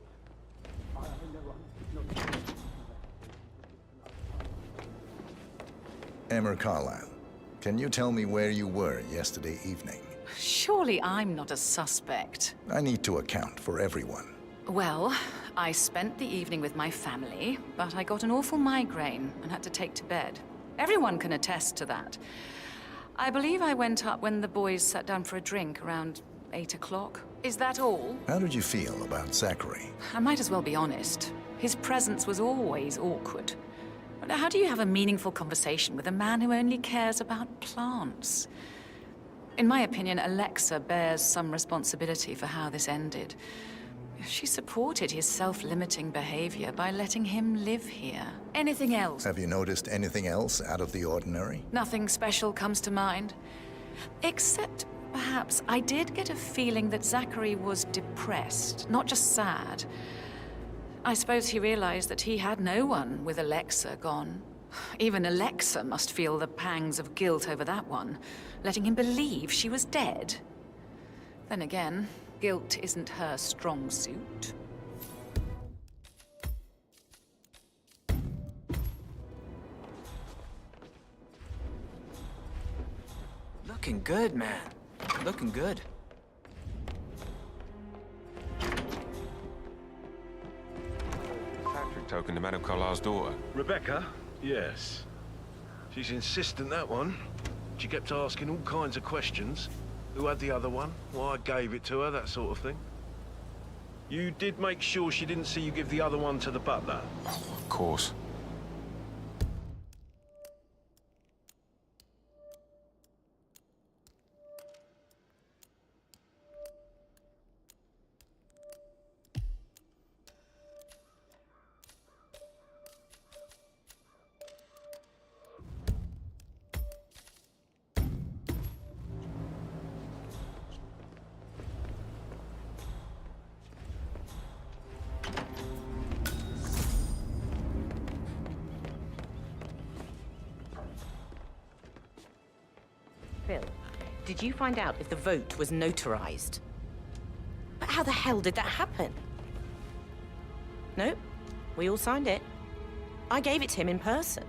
Emma Carlisle, can you tell me where you were yesterday evening? Surely I'm not a suspect. I need to account for everyone. Well, I spent the evening with my family, but I got an awful migraine and had to take to bed. Everyone can attest to that. I believe I went up when the boys sat down for a drink around 8 o'clock. Is that all? How did you feel about Zachary? I might as well be honest. His presence was always awkward. But how do you have a meaningful conversation with a man who only cares about plants? In my opinion, Alexa bears some responsibility for how this ended. She supported his self-limiting behavior by letting him live here. Anything else? Have you noticed anything else out of the ordinary? Nothing special comes to mind. Except, perhaps, I did get a feeling that Zachary was depressed, not just sad. I suppose he realized that he had no one with Alexa gone. Even Alexa must feel the pangs of guilt over that one, letting him believe she was dead. Then again, guilt isn't her strong suit. Looking good, man. Looking good. Patrick token to Madame Carlisle's daughter. Rebecca? Yes. She's insistent, that one. She kept asking all kinds of questions. Who had the other one? Why I gave it to her, that sort of thing. You did make sure she didn't see you give the other one to the butler? Of course. Phil, did you find out if the vote was notarized? But how the hell did that happen? Nope, we all signed it. I gave it to him in person.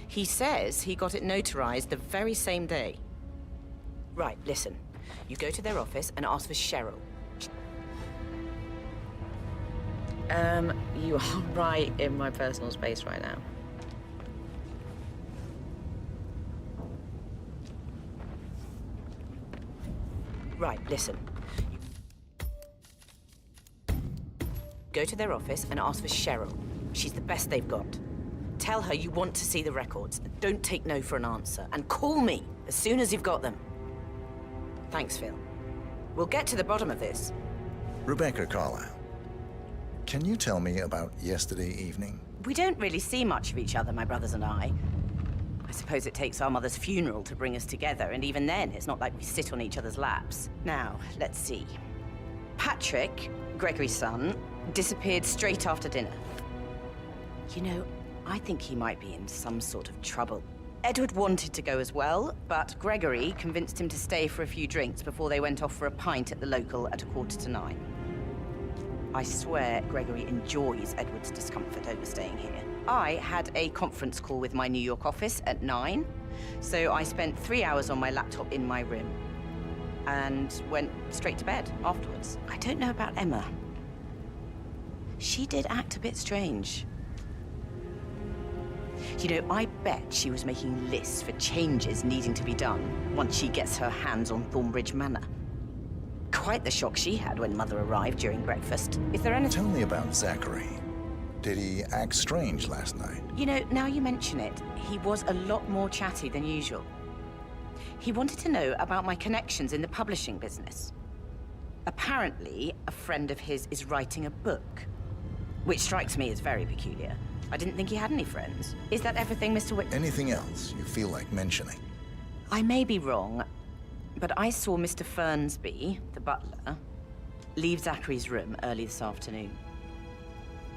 He says he got it notarized the very same day. Right, listen. You go to their office and ask for Cheryl. You are right in my personal space right now. Right, listen. Go to their office and ask for Cheryl. She's the best they've got. Tell her you want to see the records. Don't take no for an answer. And call me as soon as you've got them. Thanks, Phil. We'll get to the bottom of this. Rebecca Carlisle, can you tell me about yesterday evening? We don't really see much of each other, my brothers and I. I suppose it takes our mother's funeral to bring us together, and even then, it's not like we sit on each other's laps. Now, let's see. Patrick, Gregory's son, disappeared straight after dinner. You know, I think he might be in some sort of trouble. Edward wanted to go as well, but Gregory convinced him to stay for a few drinks before they went off for a pint at the local at 9:15. I swear Gregory enjoys Edward's discomfort over staying here. I had a conference call with my New York office at 9, so I spent 3 hours on my laptop in my room and went straight to bed afterwards. I don't know about Emma. She did act a bit strange. You know, I bet she was making lists for changes needing to be done once she gets her hands on Thornbridge Manor. Quite the shock she had when Mother arrived during breakfast. Is there anything... Tell me about Zachary. Did he act strange last night? You know, now you mention it, he was a lot more chatty than usual. He wanted to know about my connections in the publishing business. Apparently, a friend of his is writing a book, which strikes me as very peculiar. I didn't think he had any friends. Is that everything, Mr. Anything else you feel like mentioning? I may be wrong, but I saw Mr. Fernsby, the butler, leave Zachary's room early this afternoon.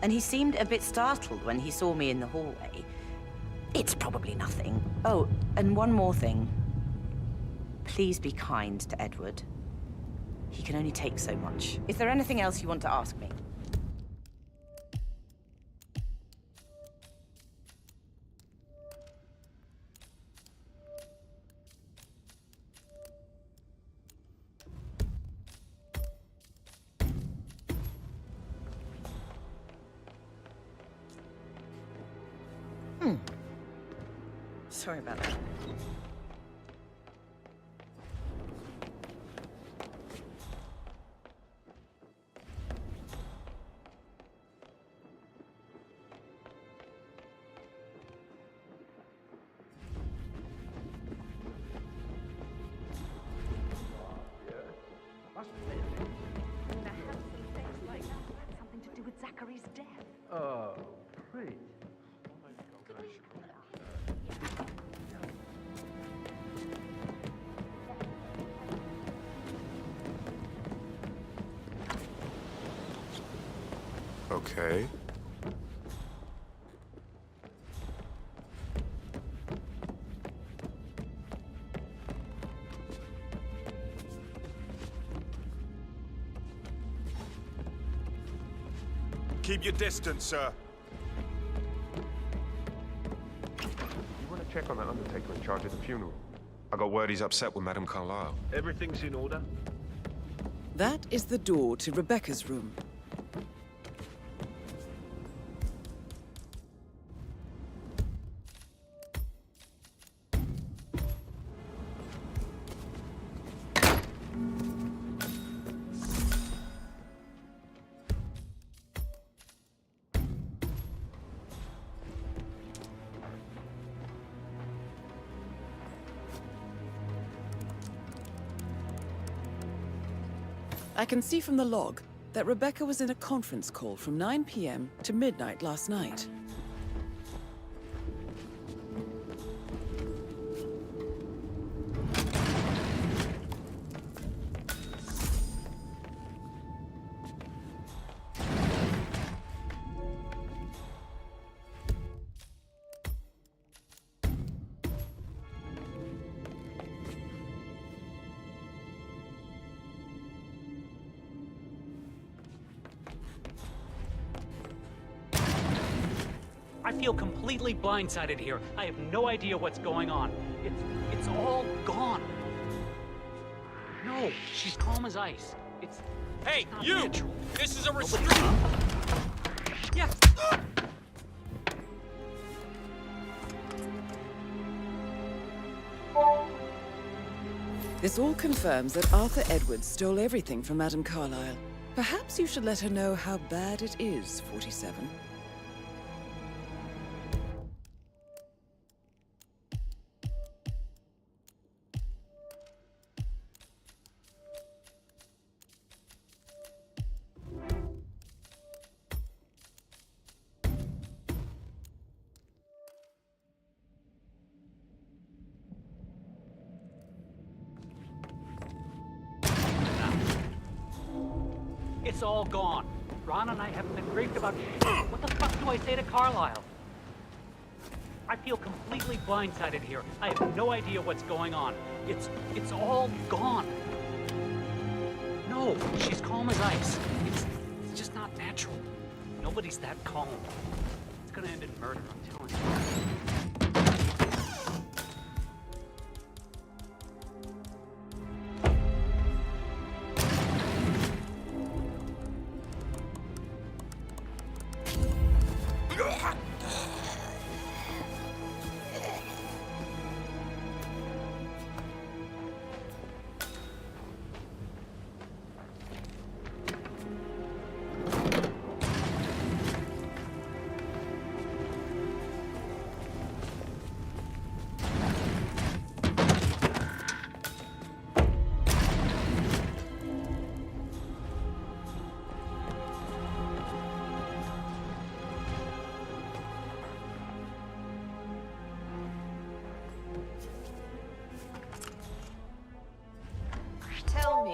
And he seemed a bit startled when he saw me in the hallway. It's probably nothing. Oh, and one more thing. Please be kind to Edward. He can only take so much. Is there anything else you want to ask me? Sorry about that. Something to do with Zachary's death. Oh, great. Okay. Keep your distance, sir. You want to check on that undertaker in charge of the funeral? I got word he's upset with Madame Carlyle. Everything's in order? That is the door to Rebecca's room. I can see from the log that Rebecca was in a conference call from 9 p.m. to midnight last night. I feel completely blindsided here. I have no idea what's going on. It's all gone. No, she's calm as ice. Hey, you! Natural. This is a restraint! Yes! This all confirms that Arthur Edwards stole everything from Madame Carlyle. Perhaps you should let her know how bad it is, 47. It's all gone. Ron and I haven't been briefed about shit. What the fuck do I say to Carlisle? I feel completely blindsided here. I have no idea what's going on. It's all gone. No, she's calm as ice. It's just not natural. Nobody's that calm. It's gonna end in murder, I'm telling you.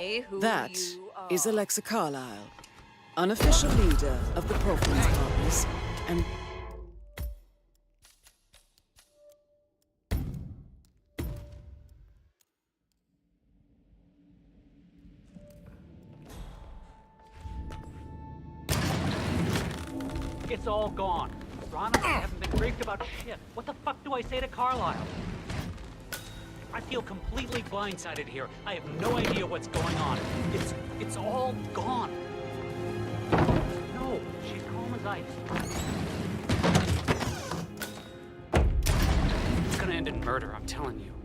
say who That you are? is Alexa Carlyle, unofficial leader of the Providence Partners, and It's all gone. Ron and I haven't been briefed about shit. What the fuck do I say to Carlisle? I feel completely blindsided here. I have no idea what's going on. It's all gone. No, she's calm as ice. It's gonna end in murder, I'm telling you.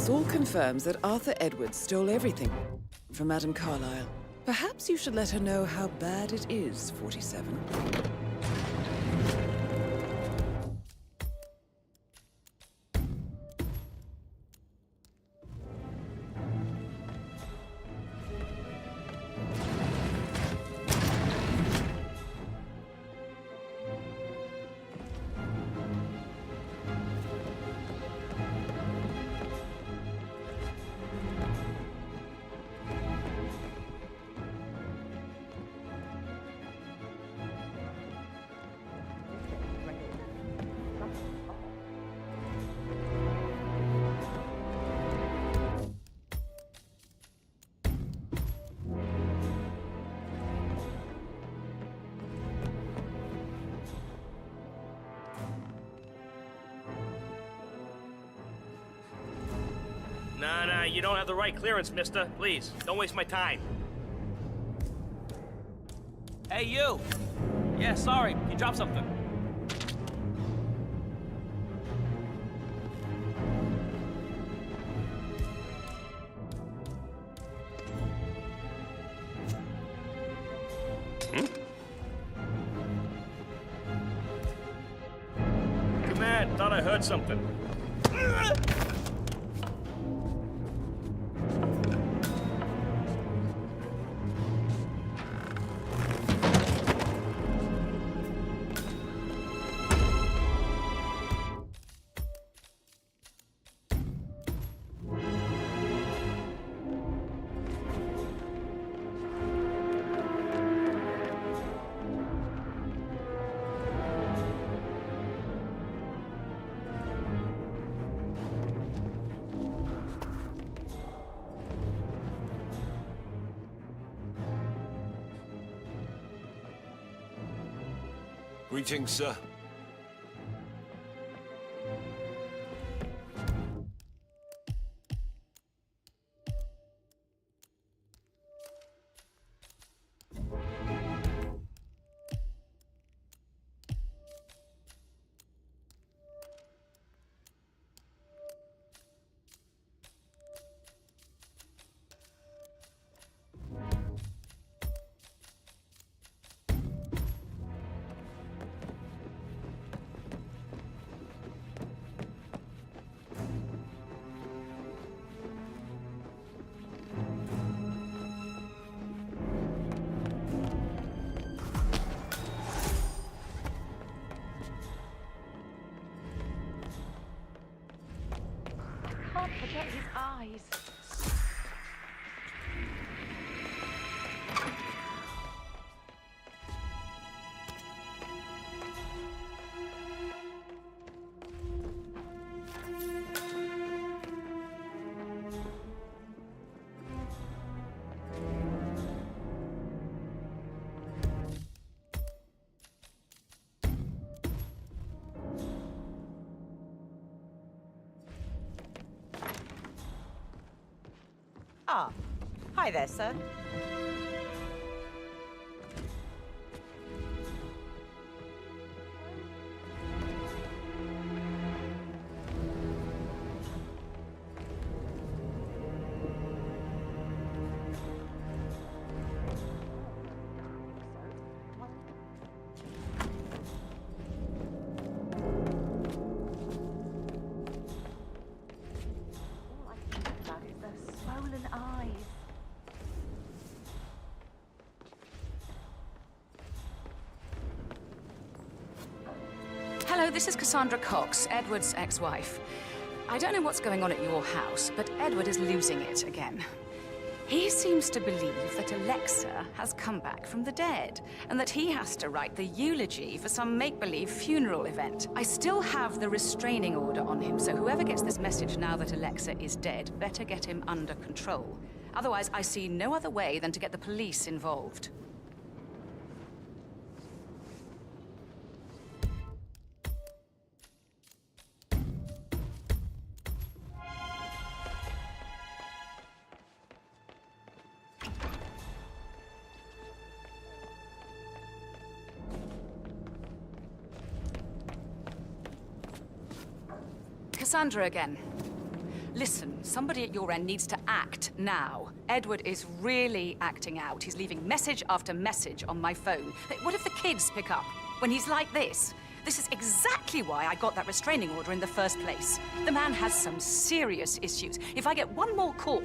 this all confirms that Arthur Edwards stole everything from Madame Carlyle. Perhaps you should let her know how bad it is, 47. Nah, you don't have the right clearance, mister. Please, don't waste my time. Hey, you! Yeah, sorry, you dropped something. Come on, thought I heard something. Greetings, sir. can't forget his eyes. Ah, hi there, sir. All I think about is those swollen eyes. Hello, this is Cassandra Cox, Edward's ex-wife. I don't know what's going on at your house, but Edward is losing it again. He seems to believe that Alexa has come back from the dead, and that he has to write the eulogy for some make-believe funeral event. I still have the restraining order on him, so whoever gets this message now that Alexa is dead better get him under control. Otherwise, I see no other way than to get the police involved. Cassandra again. Listen, somebody at your end needs to act now. Edward is really acting out. He's leaving message after message on my phone. What if the kids pick up when he's like this? This is exactly why I got that restraining order in the first place. The man has some serious issues. If I get one more call,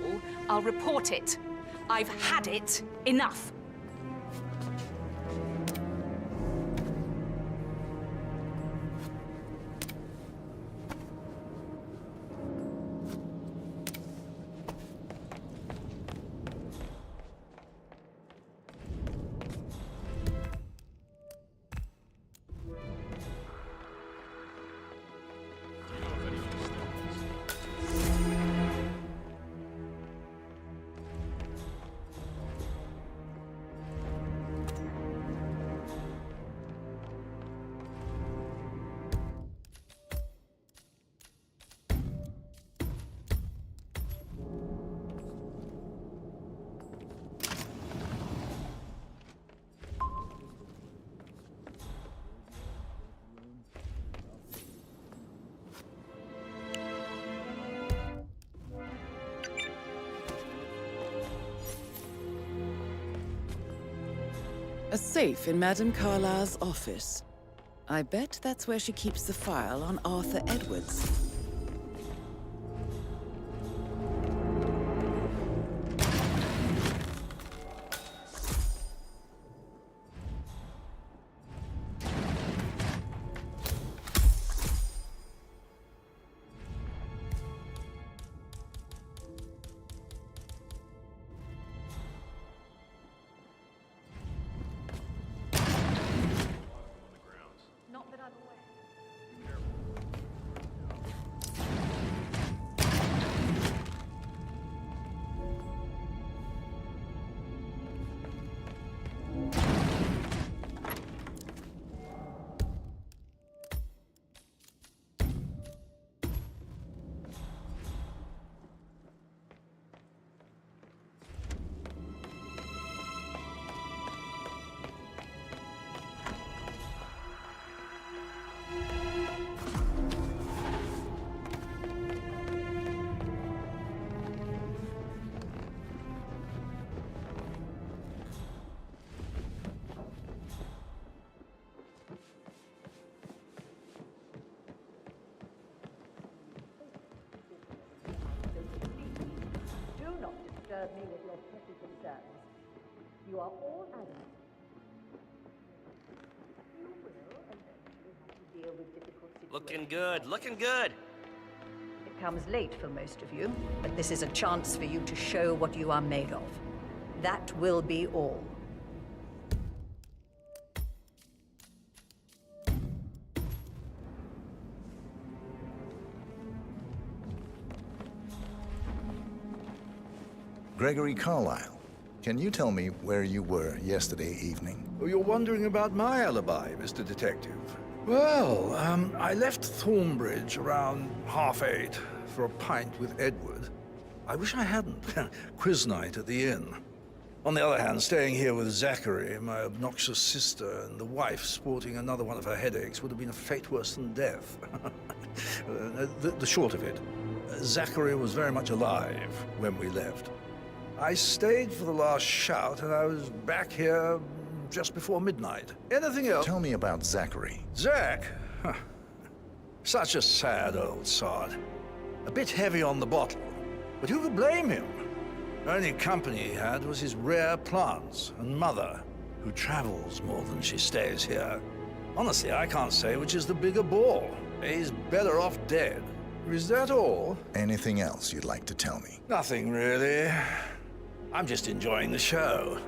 I'll report it. I've had it enough. A safe in Madame Carlyle's office. I bet that's where she keeps the file on Arthur Edwards. Not that I'm aware. disturb me with your petty concerns. You are all adults. You will eventually have to deal with difficult situations. Looking good, looking good. If comes late for most of you, but this is a chance for you to show what you are made of. That will be all. Gregory Carlyle, can you tell me where you were yesterday evening? Oh, you're wondering about my alibi, Mr. Detective. Well, I left Thornbridge around 8:30 for a pint with Edward. I wish I hadn't. Quiz night at the inn. On the other hand, staying here with Zachary, my obnoxious sister, and the wife sporting another one of her headaches would have been a fate worse than death. The short of it, Zachary was very much alive when we left. I stayed for the last shout, and I was back here just before midnight. Anything else? Tell me about Zachary. Zach? Huh. Such a sad old sod. A bit heavy on the bottle, but who could blame him? Only company he had was his rare plants and mother, who travels more than she stays here. Honestly, I can't say which is the bigger bore. He's better off dead. Is that all? Anything else you'd like to tell me? Nothing, really. I'm just enjoying the show.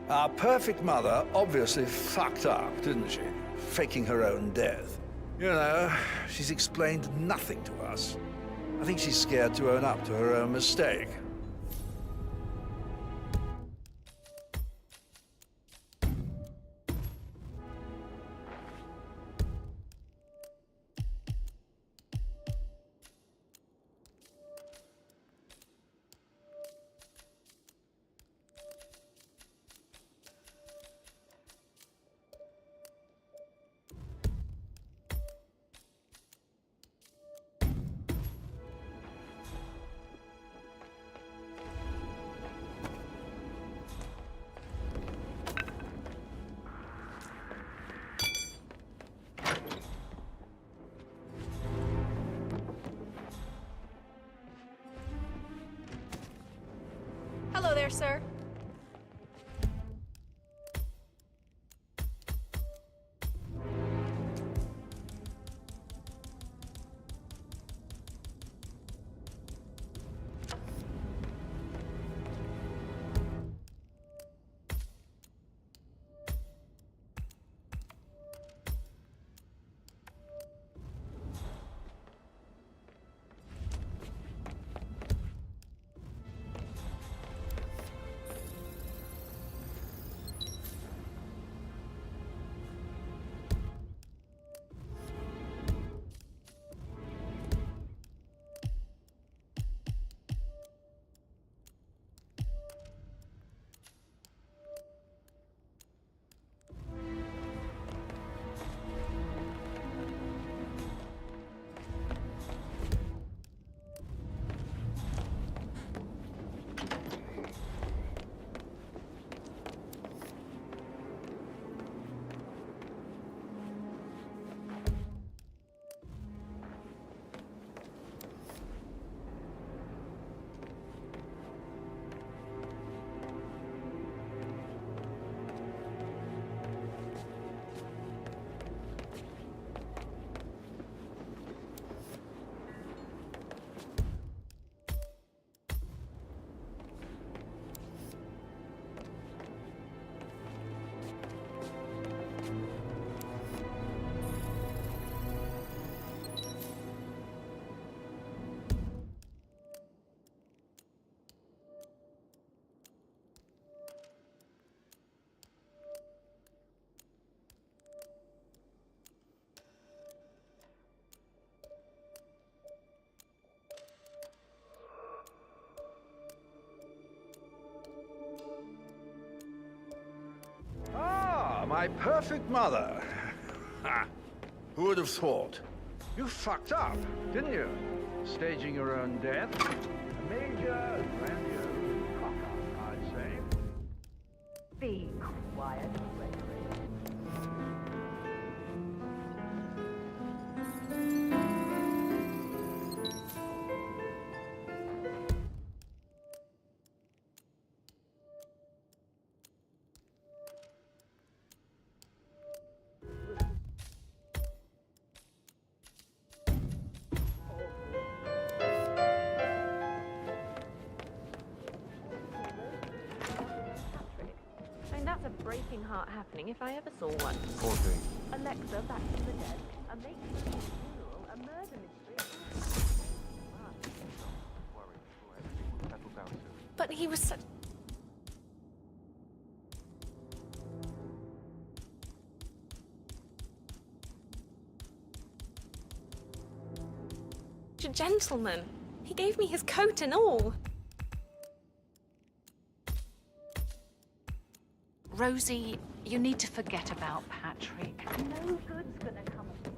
Our perfect mother obviously fucked up, didn't she? Faking her own death. You know, she's explained nothing to us. I think she's scared to own up to her own mistake. Hello there, sir. My perfect mother. Ha! Who would have thought? You fucked up, didn't you? Staging your own death. A major, grandiose cock-up, I'd say. Be quiet, Gregory. breaking heart happening if I ever saw one. Poor thing. Alexa back from the dead, a make-believe funeral, a murder mystery. But he was such... a gentleman. He gave me his coat and all. Rosie, you need to forget about Patrick. No good's gonna come of it.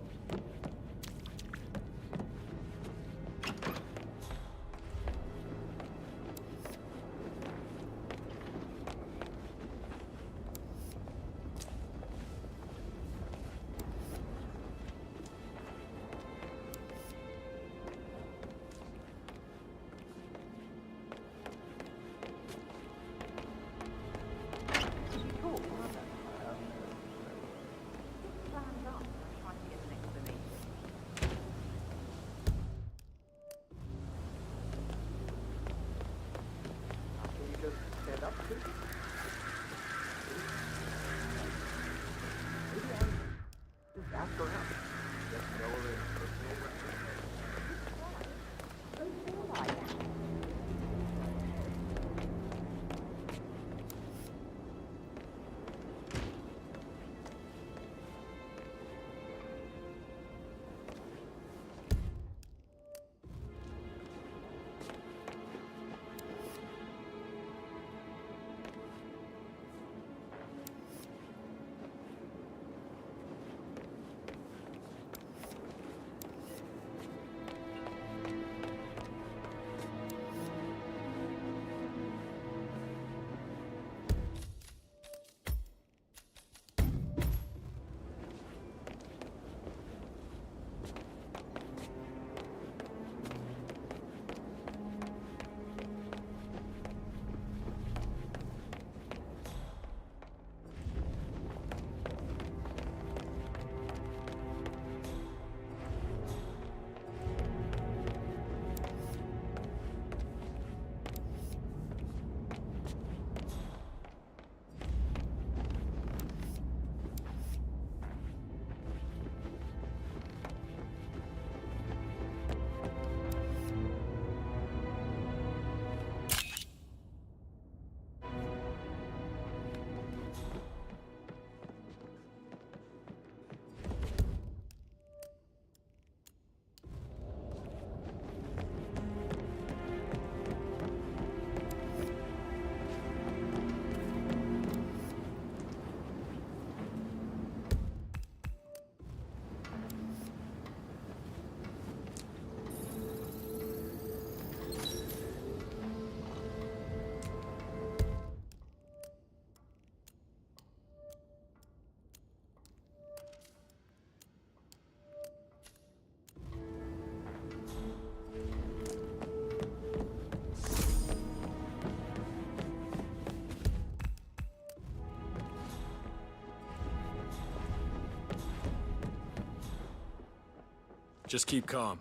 Just keep calm.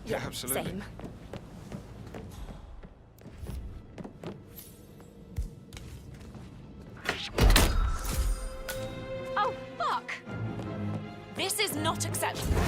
Yeah, absolutely. Same. Oh, fuck! This is not acceptable.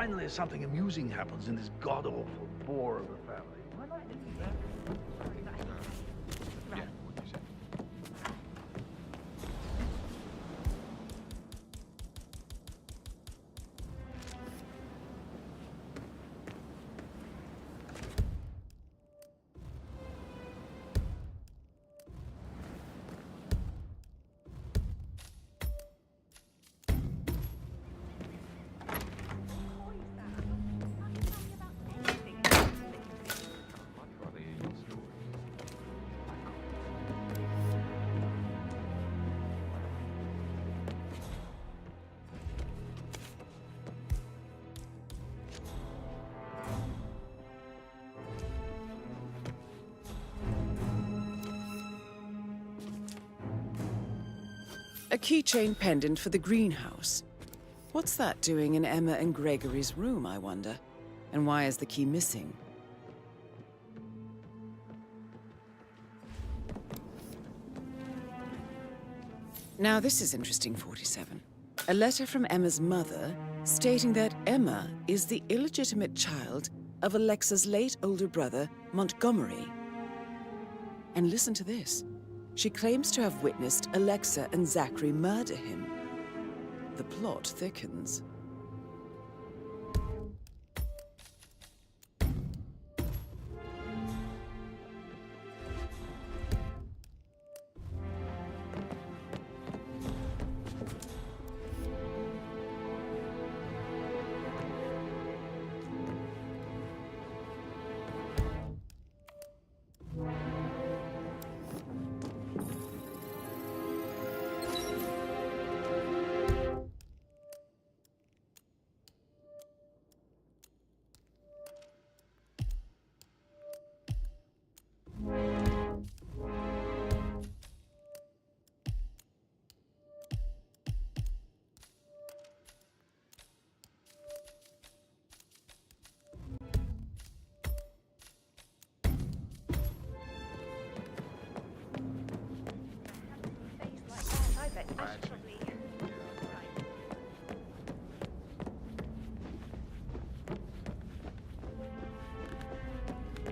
finally something amusing happens in this god-awful bore of a family. Why not leave that? A keychain pendant for the greenhouse. What's that doing in Emma and Gregory's room, I wonder? And why is the key missing? Now this is interesting, 47. A letter from Emma's mother stating that Emma is the illegitimate child of Alexa's late older brother, Montgomery. And listen to this. She claims to have witnessed Alexa and Zachary murder him. The plot thickens.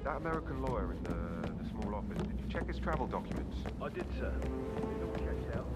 That American lawyer in the small office, did you check his travel documents? I did, sir. It all checked out.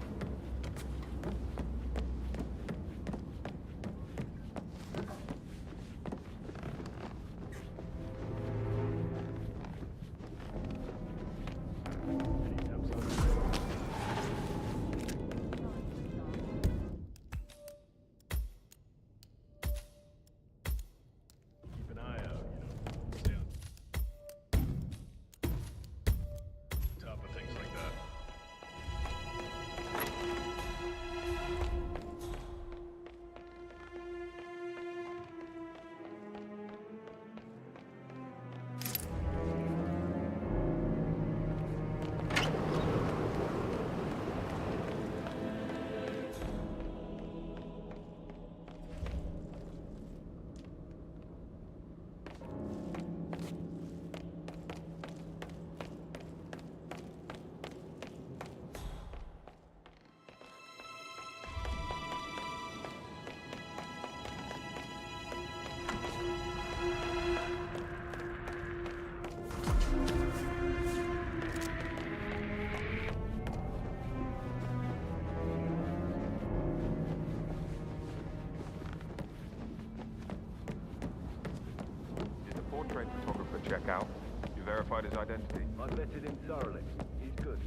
Check out. You verified his identity? I vetted him thoroughly. He's good.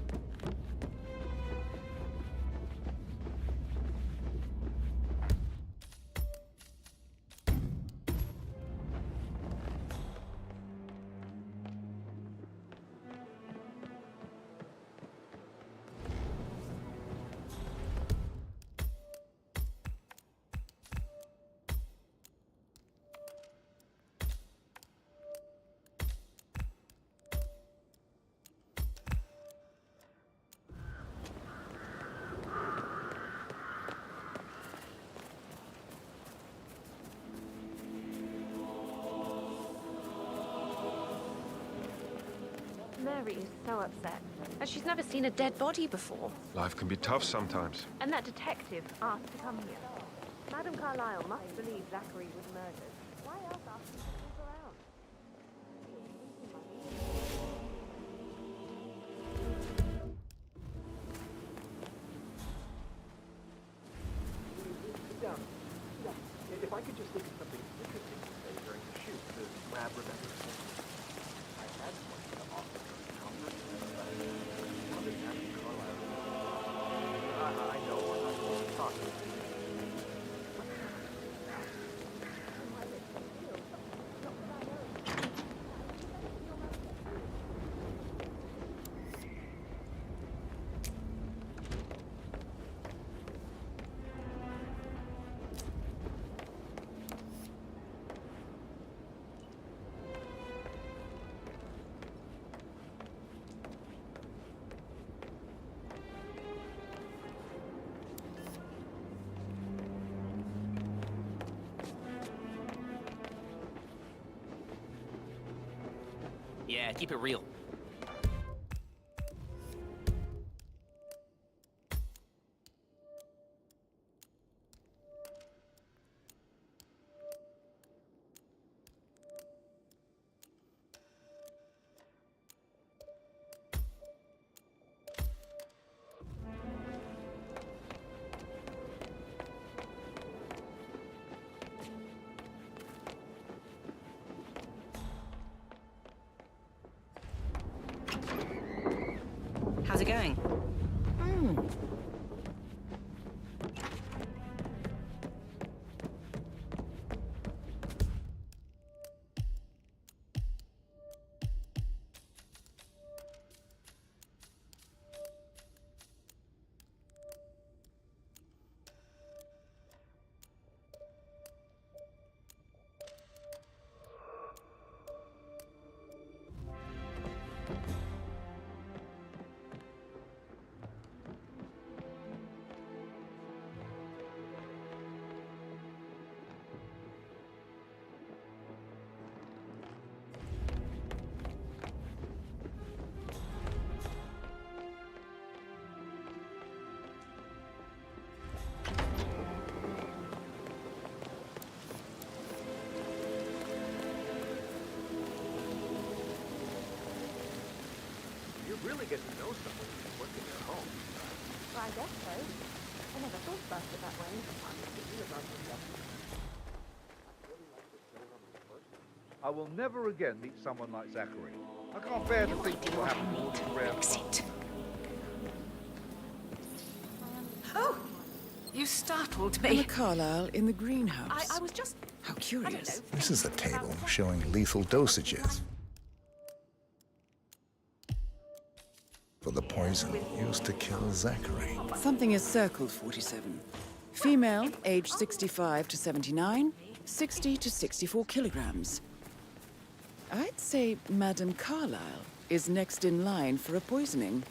Mary is so upset, as she's never seen a dead body before. Life can be tough sometimes. And that detective asked to come here. Madame Carlyle must believe Zachary was murdered. Why else ask him to sneak around? Sit down. If I could just think of something interesting to say during the shoot to grab remembers. I had one to offer her comfort. Mother Madam Carlisle. I know I'm not supposed to talk. Yeah, keep it real. How's it going? You really get to know someone who's working at home. Well, I guess so. I never thought about it that way. I will never again meet someone like Zachary. I can't bear to think what will happen more than rare. Oh! You startled me. Emma Carlisle in the greenhouse. I was just... How curious. This is the table showing lethal dosages for the poison used to kill Zachary. Something is circled 47. Female, age 65 to 79, 60 to 64 kilograms. I'd say Madame Carlisle is next in line for a poisoning.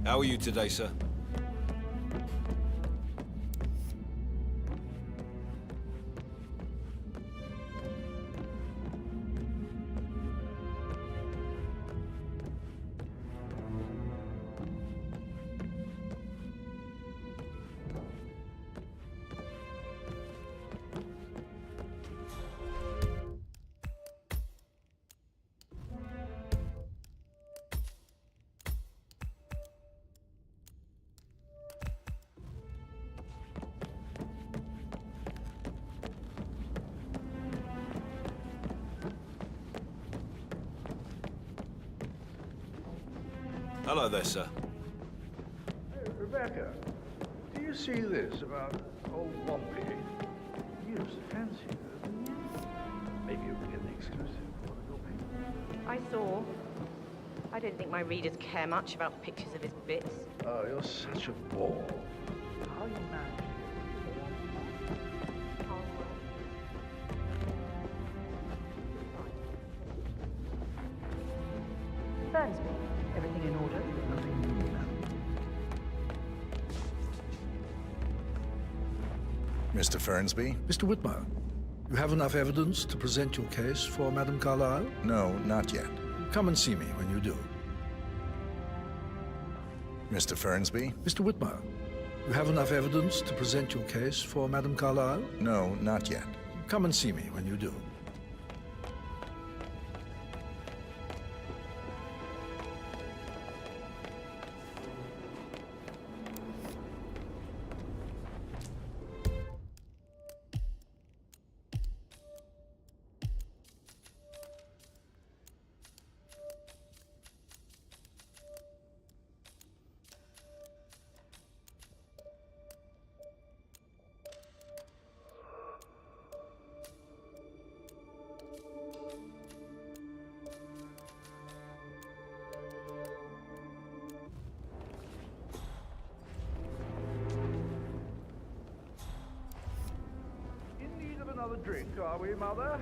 How are you today, sir? Hello there, sir. Hey, Rebecca, do you see this about old Wompy? He used to fancy her, didn't you? Maybe you can get an exclusive for one of your papers. I saw I don't think my readers care much about pictures of his bits. Oh, you're such a bore. How you manage? Fernsby, everything in order? Nothing new, ma'am. Mr. Fernsby? Mr. Whitmer, you have enough evidence to present your case for Madame Carlyle? No, not yet. Come and see me when you do. Mr. Fernsby? Mr. Whitmer, you have enough evidence to present your case for Madame Carlyle? No, not yet. Come and see me when you do. In need of another drink, are we, Mother?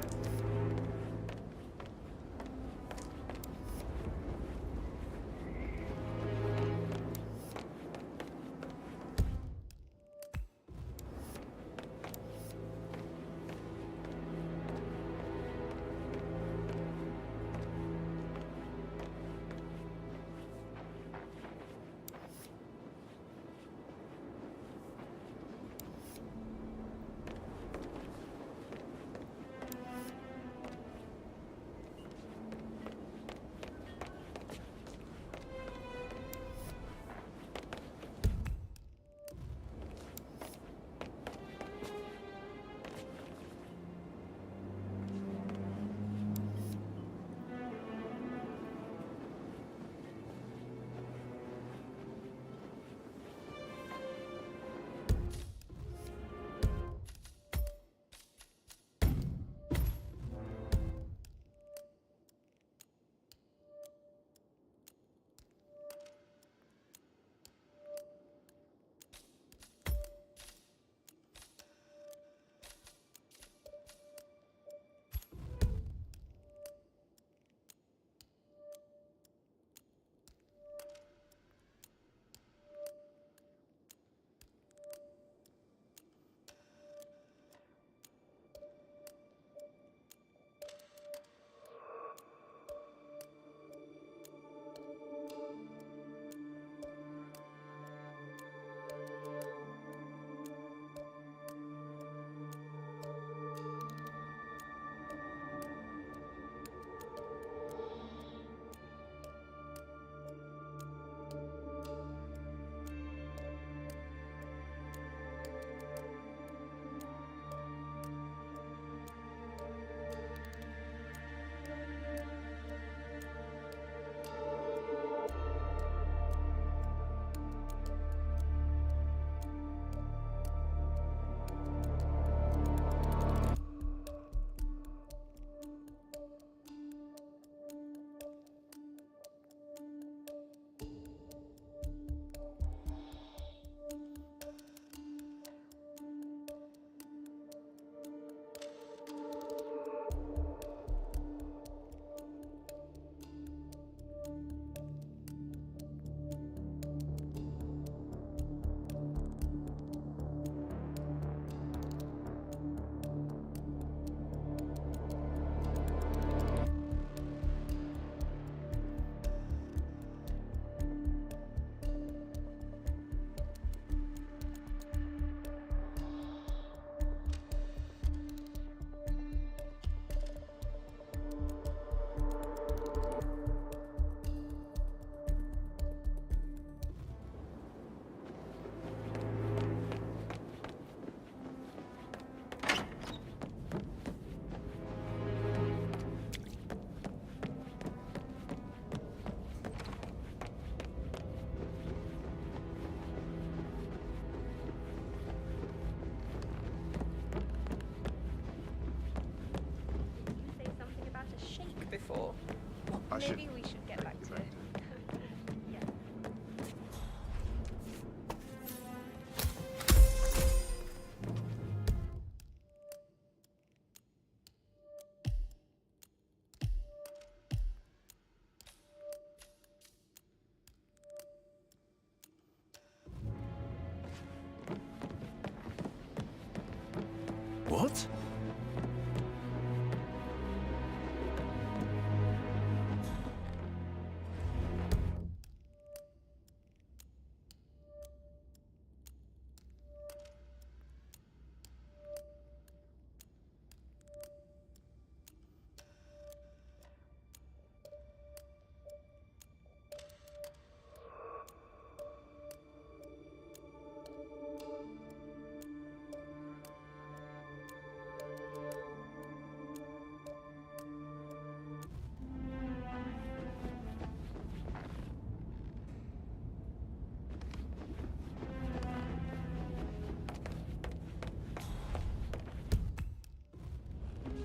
Before. I Maybe we should get back to it. What?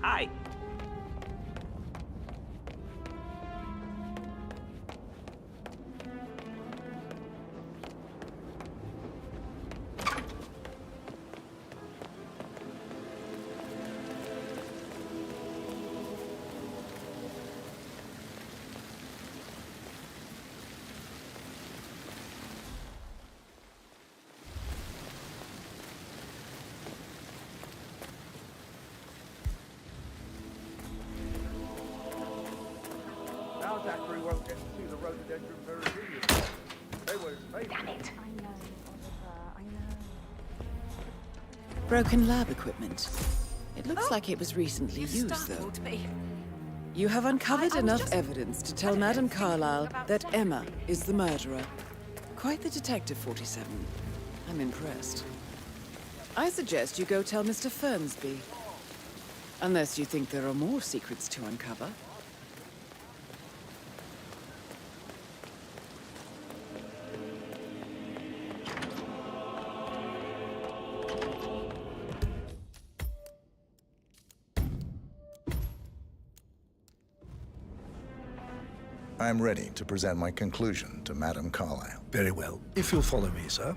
Hi. Now Zachary won't get to see the rhododendron Viridian. They were his favourite. Damn it! I know, Oliver, I know. Broken lab equipment. It looks like it was recently used, though. Startled me. You have uncovered I was enough just- evidence to tell Madame Carlyle that Emma is the murderer. Quite the detective, 47. I'm impressed. I suggest you go tell Mr. Fernsby. Unless you think there are more secrets to uncover. I'm ready to present my conclusion to Madame Carlyle. Very well. If you'll follow me, sir.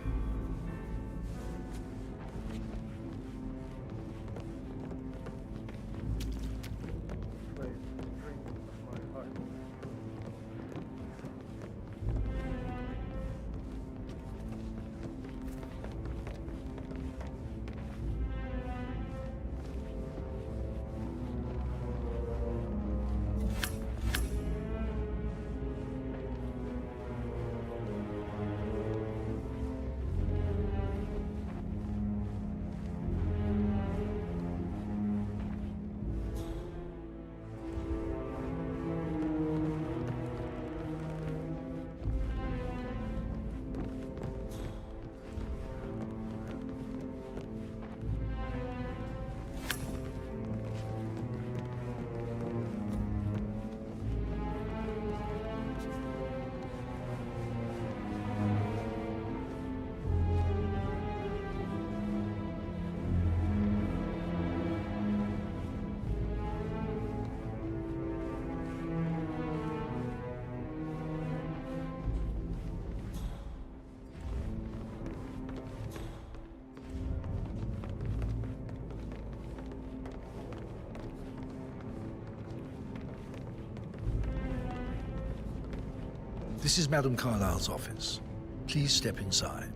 This is Madame Carlyle's office. Please step inside.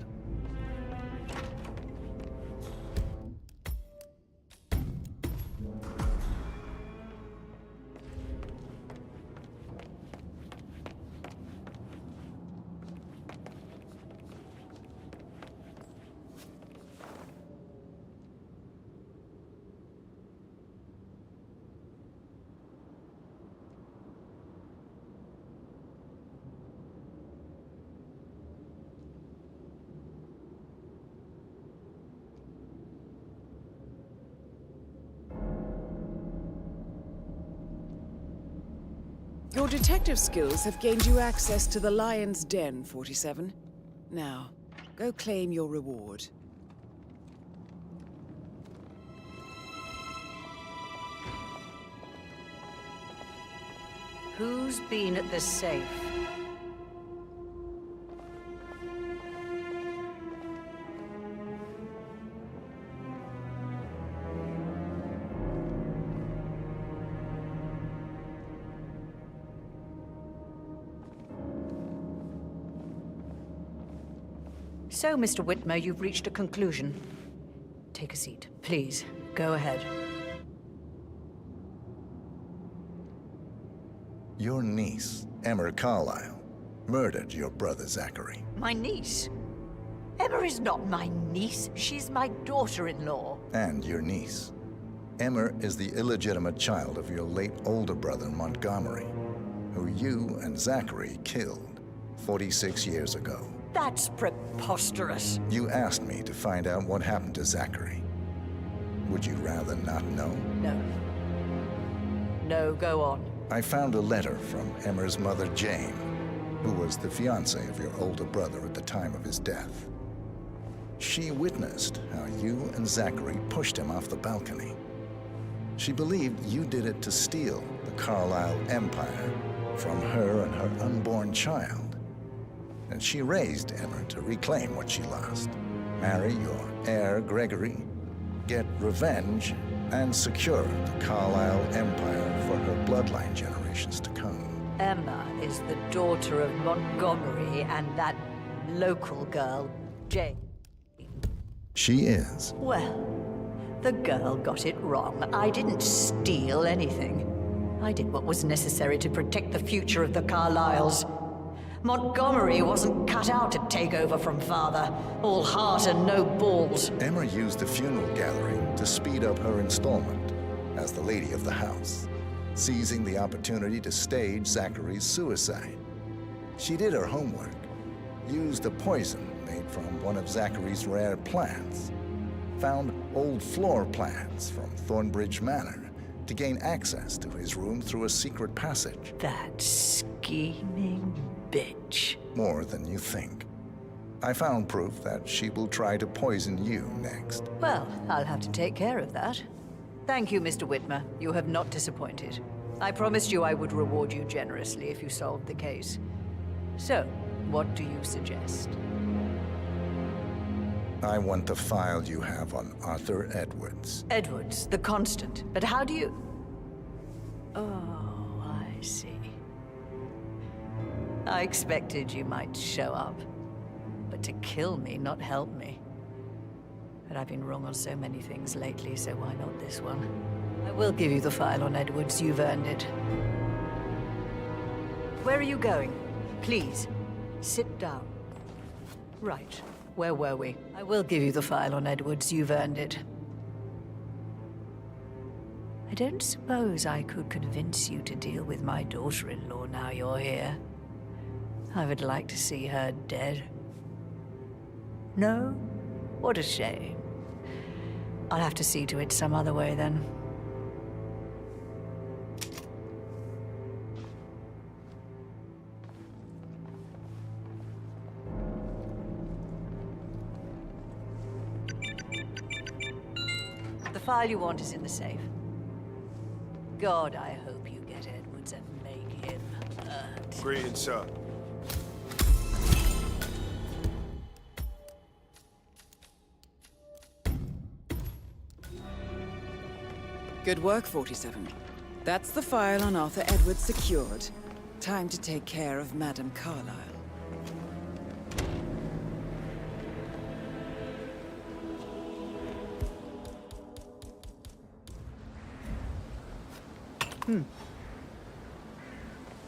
Your detective skills have gained you access to the Lion's Den, 47. Now, go claim your reward. Who's been at this safe? So, Mr. Whitmer, you've reached a conclusion. Take a seat, please. Go ahead. Your niece, Emma Carlyle, murdered your brother Zachary. My niece? Emma is not my niece. She's my daughter-in-law. And your niece. Emma is the illegitimate child of your late older brother Montgomery, who you and Zachary killed 46 years ago. That's preposterous. You asked me to find out what happened to Zachary. Would you rather not know? No. No, go on. I found a letter from Emma's mother, Jane, who was the fiancée of your older brother at the time of his death. She witnessed how you and Zachary pushed him off the balcony. She believed you did it to steal the Carlyle empire from her and her unborn child. And she raised Emma to reclaim what she lost. Marry your heir, Gregory, get revenge, and secure the Carlyle empire for her bloodline generations to come. Emma is the daughter of Montgomery and that local girl, Jane. She is. Well, the girl got it wrong. I didn't steal anything. I did what was necessary to protect the future of the Carlyles. Montgomery wasn't cut out to take over from father. All heart and no balls. Emma used the funeral gallery to speed up her installment as the lady of the house, seizing the opportunity to stage Zachary's suicide. She did her homework, used a poison made from one of Zachary's rare plants, found old floor plans from Thornbridge Manor to gain access to his room through a secret passage. That scheming bitch. More than you think. I found proof that she will try to poison you next. Well, I'll have to take care of that. Thank you, Mr. Whitmer. You have not disappointed. I promised you I would reward you generously if you solved the case. So, what do you suggest? I want the file you have on Arthur Edwards. Edwards, the Constant. But how do you... Oh, I see. I expected you might show up. But to kill me, not help me. But I've been wrong on so many things lately, so why not this one? I will give you the file on Edwards. You've earned it. Where are you going? Please, sit down. Right. Where were we? I will give you the file on Edwards. You've earned it. I don't suppose I could convince you to deal with my daughter-in-law now you're here. I would like to see her dead. No? What a shame. I'll have to see to it some other way then. The file you want is in the safe. God, I hope you get Edwards and make him hurt. Greetings, sir. Good work, 47. That's the file on Arthur Edwards secured. Time to take care of Madame Carlyle.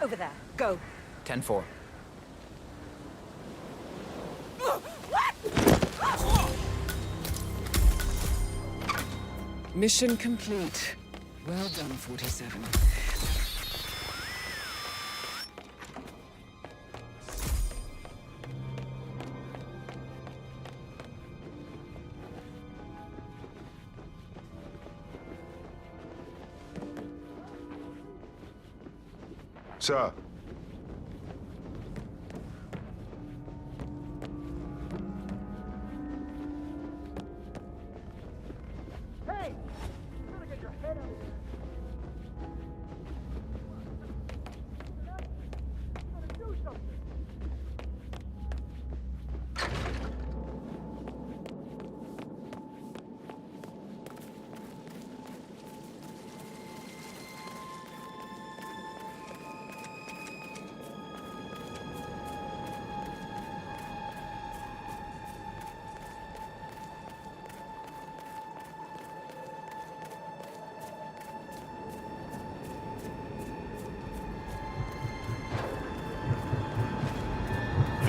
Over there. Go. 10-4. Mission complete. Well done, 47. Sir. Hey! You gotta get your head out of there. You gotta do something.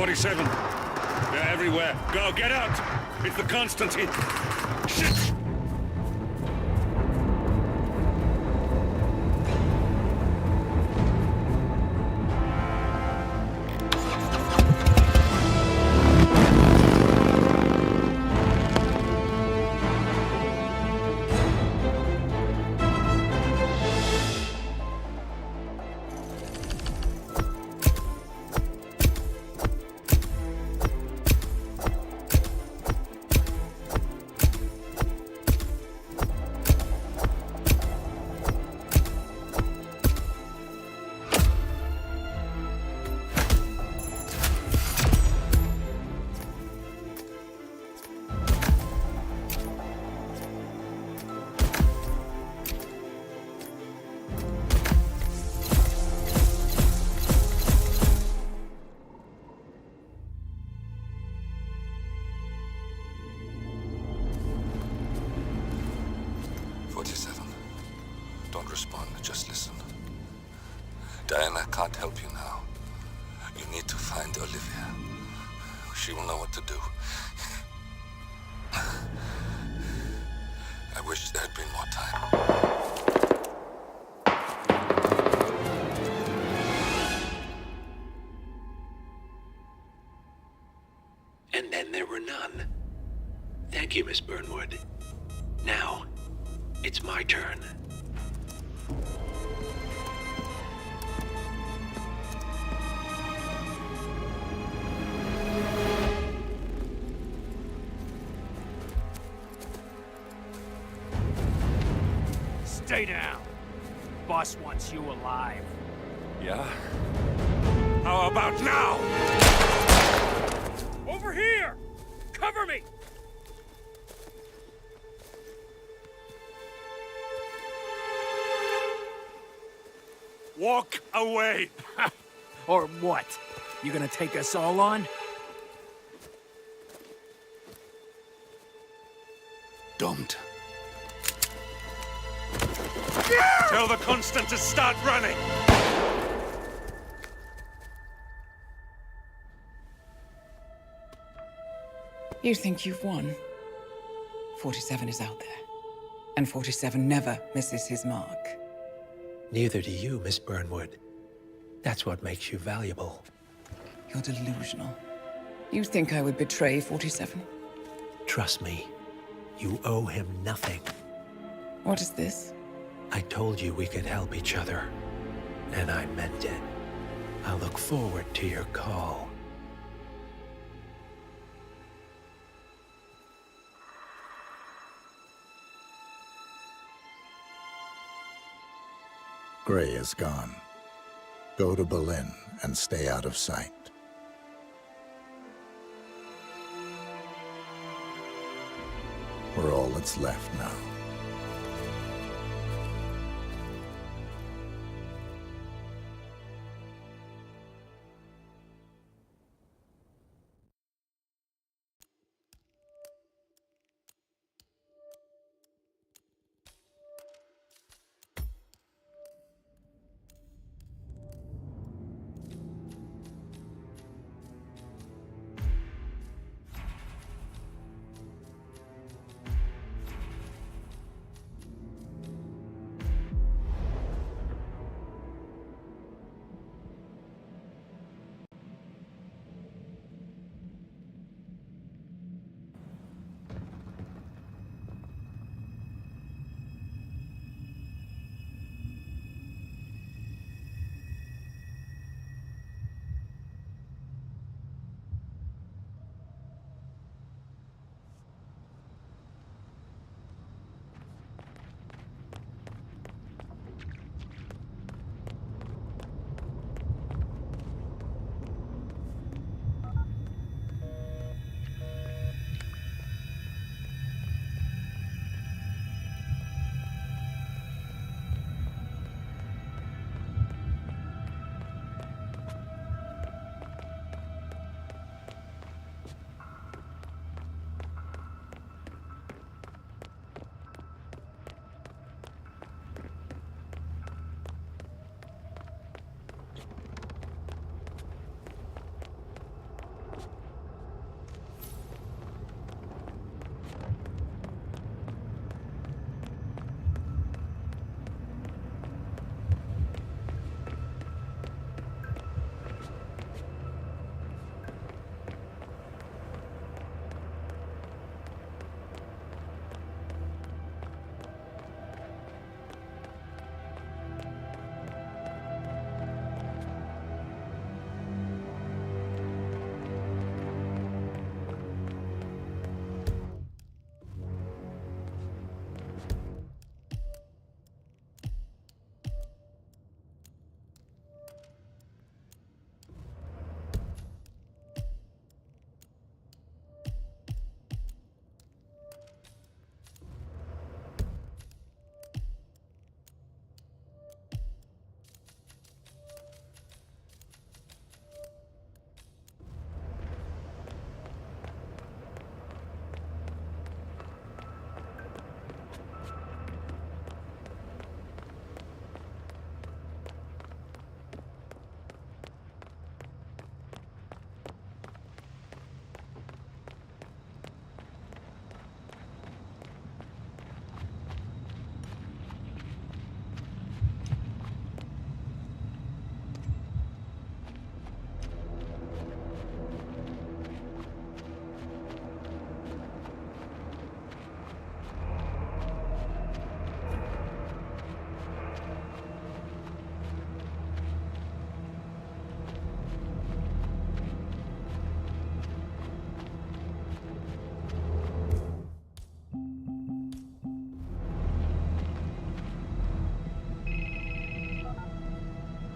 47. They're everywhere. Go, get out! It's the Constantine. Shit! Don't respond, just listen. Diana can't help you now. You need to find Olivia. She will know what to do. I wish there had been more time. And then there were none. Thank you, Miss Burnwood. Now, it's my turn. Stay down. Boss wants you alive. Yeah? How about now? Over here! Cover me! Walk away! Or what? You gonna take us all on? Don't. Tell the Constant to start running! You think you've won? 47 is out there. And 47 never misses his mark. Neither do you, Miss Burnwood. That's what makes you valuable. You're delusional. You think I would betray 47? Trust me, you owe him nothing. What is this? I told you we could help each other, and I meant it. I'll look forward to your call. Gray is gone. Go to Berlin and stay out of sight. We're all that's left now.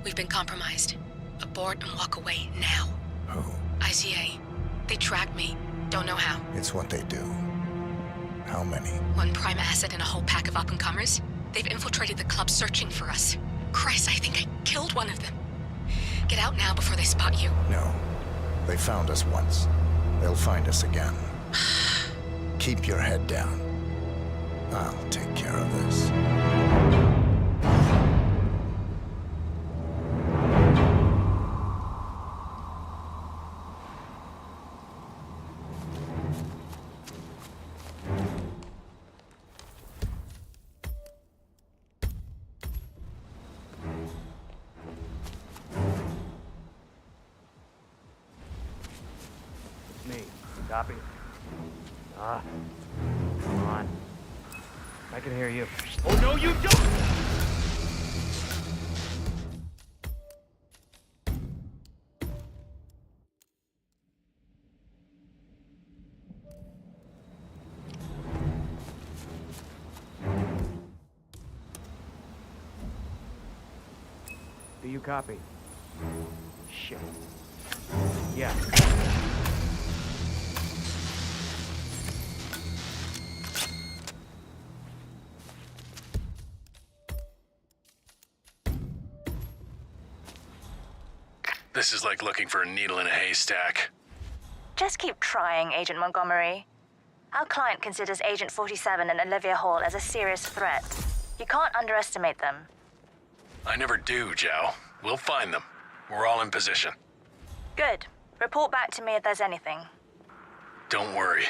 We've been compromised. Abort and walk away now. Who? ICA. They tracked me. Don't know how. It's what they do. How many? One prime asset and a whole pack of up-and-comers. They've infiltrated the club searching for us. Christ, I think I killed one of them. Get out now before they spot you. No. They found us once. They'll find us again. Keep your head down. I'll take care of this. Me. Copy. Come on. I can hear you. Oh, no, you don't! Do you copy? Shit. Yeah. This is like looking for a needle in a haystack. Just keep trying, Agent Montgomery. Our client considers Agent 47 and Olivia Hall as a serious threat. You can't underestimate them. I never do, Zhao. We'll find them. We're all in position. Good. Report back to me if there's anything. Don't worry.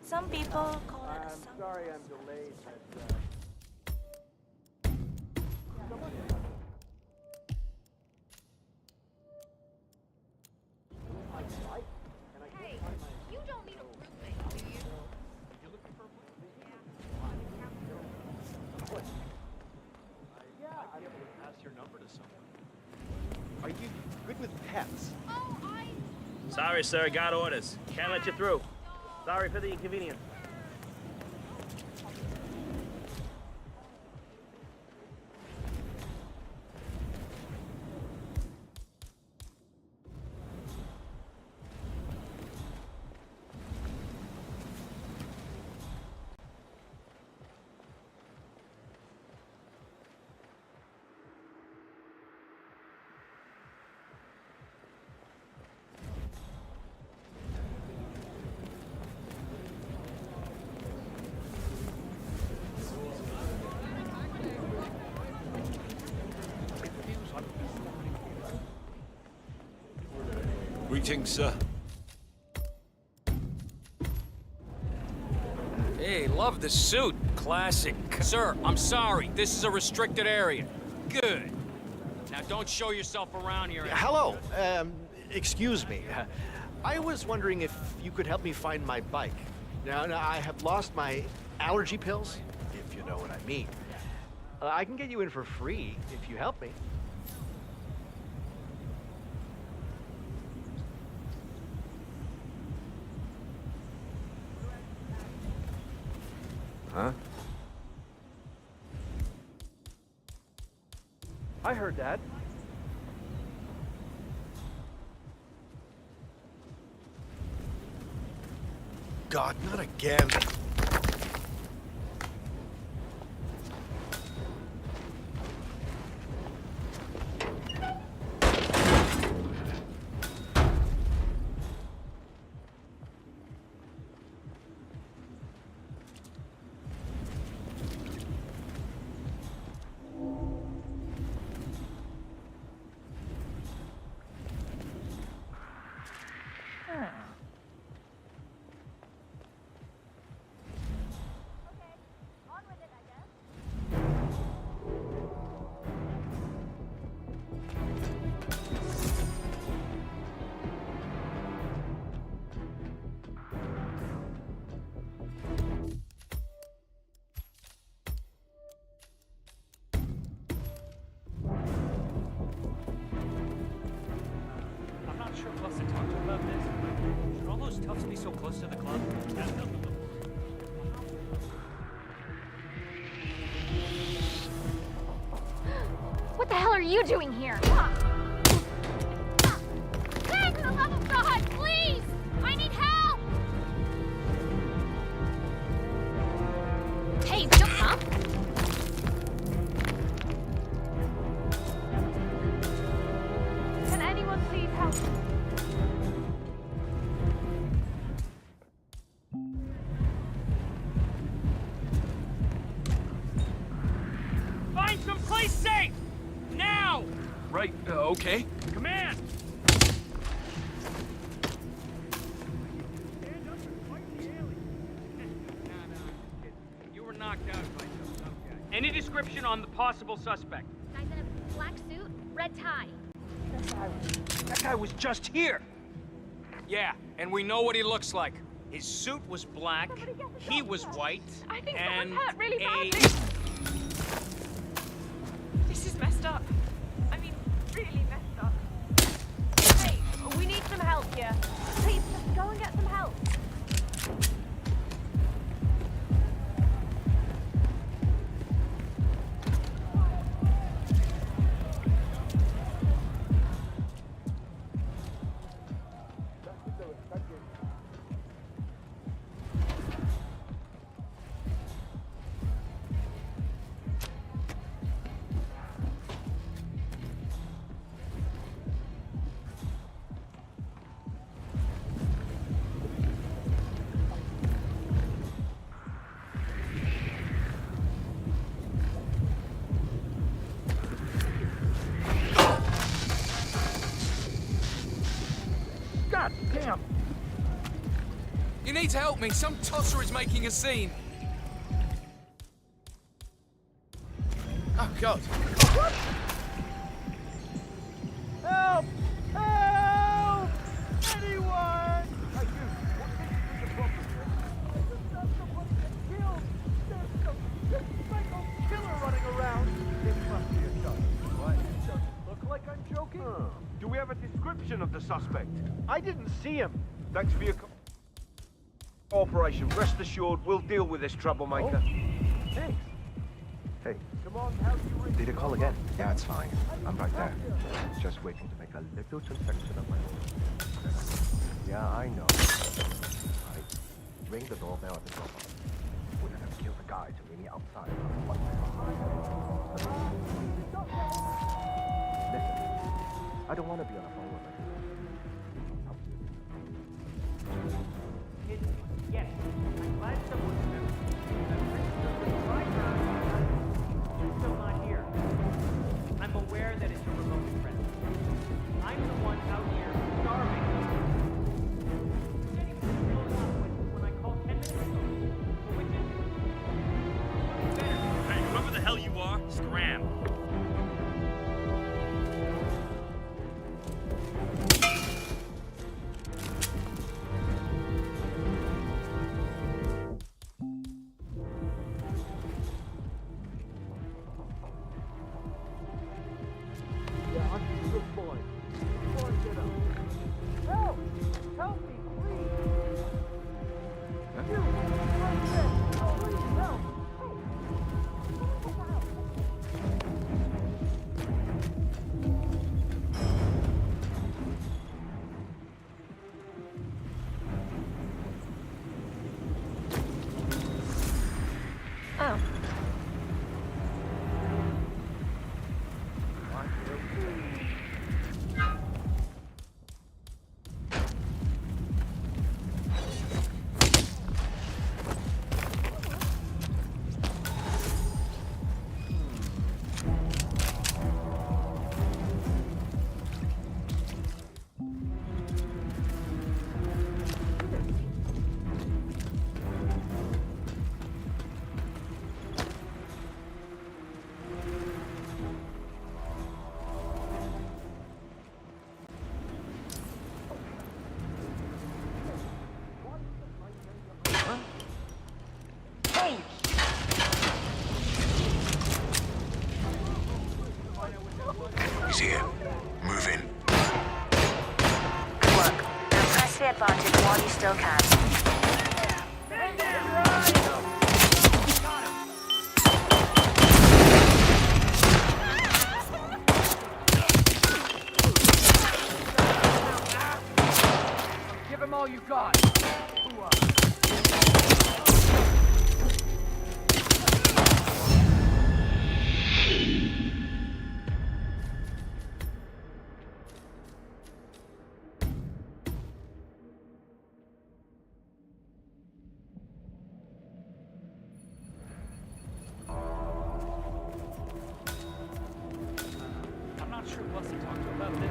Some people call it a sorry I'm delayed, Hey, you don't need a roommate, do you? You're looking for a Yeah, I'd be able to pass your number to someone. Are you good with pets? Sorry, sir. Got orders. Can't let you through. Sorry for the inconvenience. Greetings, sir. Hey, love the suit. Classic. Sir, I'm sorry. This is a restricted area. Good. Now don't show yourself around here. Hello. Excuse me. I was wondering if you could help me find my bike. Now, I have lost my allergy pills, if you know what I mean. I can get you in for free if you help me. Huh? I heard that. God, not again. Should all those toughs be so close to the club? you doing here? Hey, for the love of God, please! I need help! Hey, huh? Can anyone please help? Find someplace safe! Now! Right, okay. Command! You were knocked out by some guy. Any description on the possible suspect? Guy's in a black suit, red tie. That guy was just here! Yeah, and we know what he looks like. His suit was black, he was white, I think and someone's hurt really badly. This is messed up. I mean, really messed up. Hey, we need some help here. Please, just go and get some help. God damn! You need to help me. Some tosser is making a scene. Oh, God. Help! Help! Anyone! Hey, you. What's the problem here? Someone get killed. There's some psycho killer running around. It must be a joke. What? It doesn't look like I'm joking. Do we have a description of the suspect? I didn't see him. Thanks for your cooperation. Rest assured, we'll deal with this troublemaker. Thanks. Hey, Come on, how do you read? did you call again? Yeah, it's fine. I'm right there. Just waiting to make a little transaction of my own. Yeah, I know. I ring the doorbell at the drop off. Wouldn't have killed the guy to meet me outside. Listen, I don't want to be on the phone with her. Yes, I'm glad someone's noticed. You're still not here. I'm aware that it's a remote threat. I'm the one out here starving. When I called 10 minutes ago, which is better. Hey, whoever the hell you are, scram. Yeah, I'm a good boy. Before I get up. Help! Help me, please! You! Right there! Please help! Oh. He's here. Move in. Good work. Now press the advantage while you still can. Give him all you got. I'm not sure who else to talk to about this,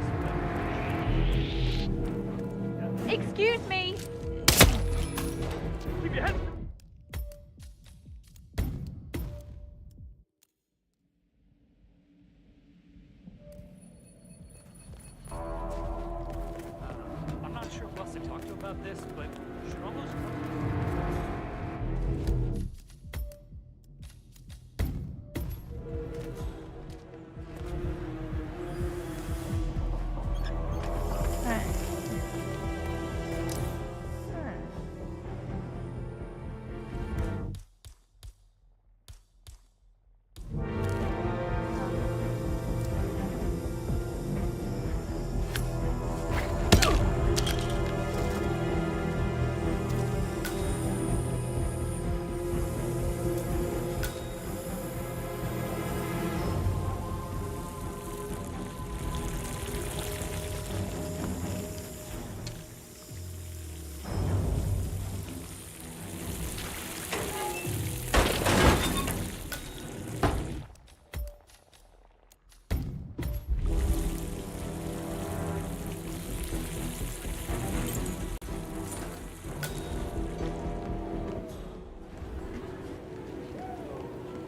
Excuse me. Keep your head. I'm not sure who else to talk to about this, but should almost.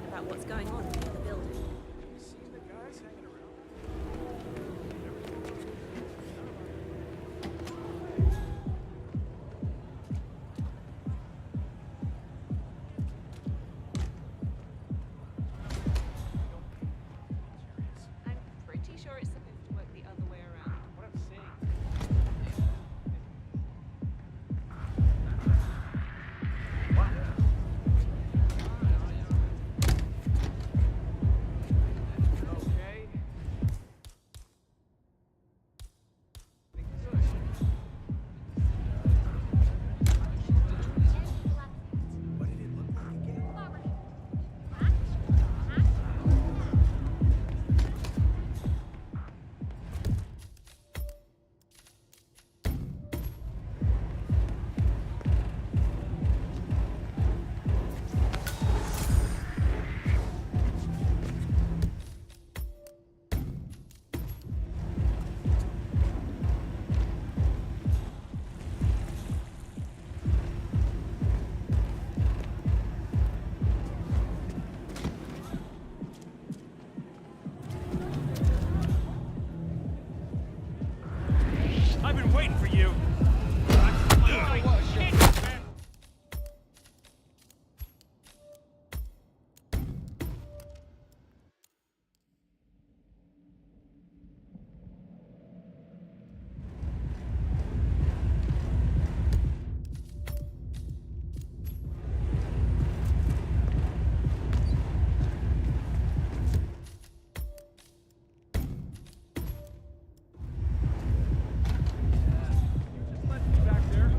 About what's going on in the building. I'm pretty sure it's supposed to work the other way around. What I'm saying. Okay. I've been waiting for you.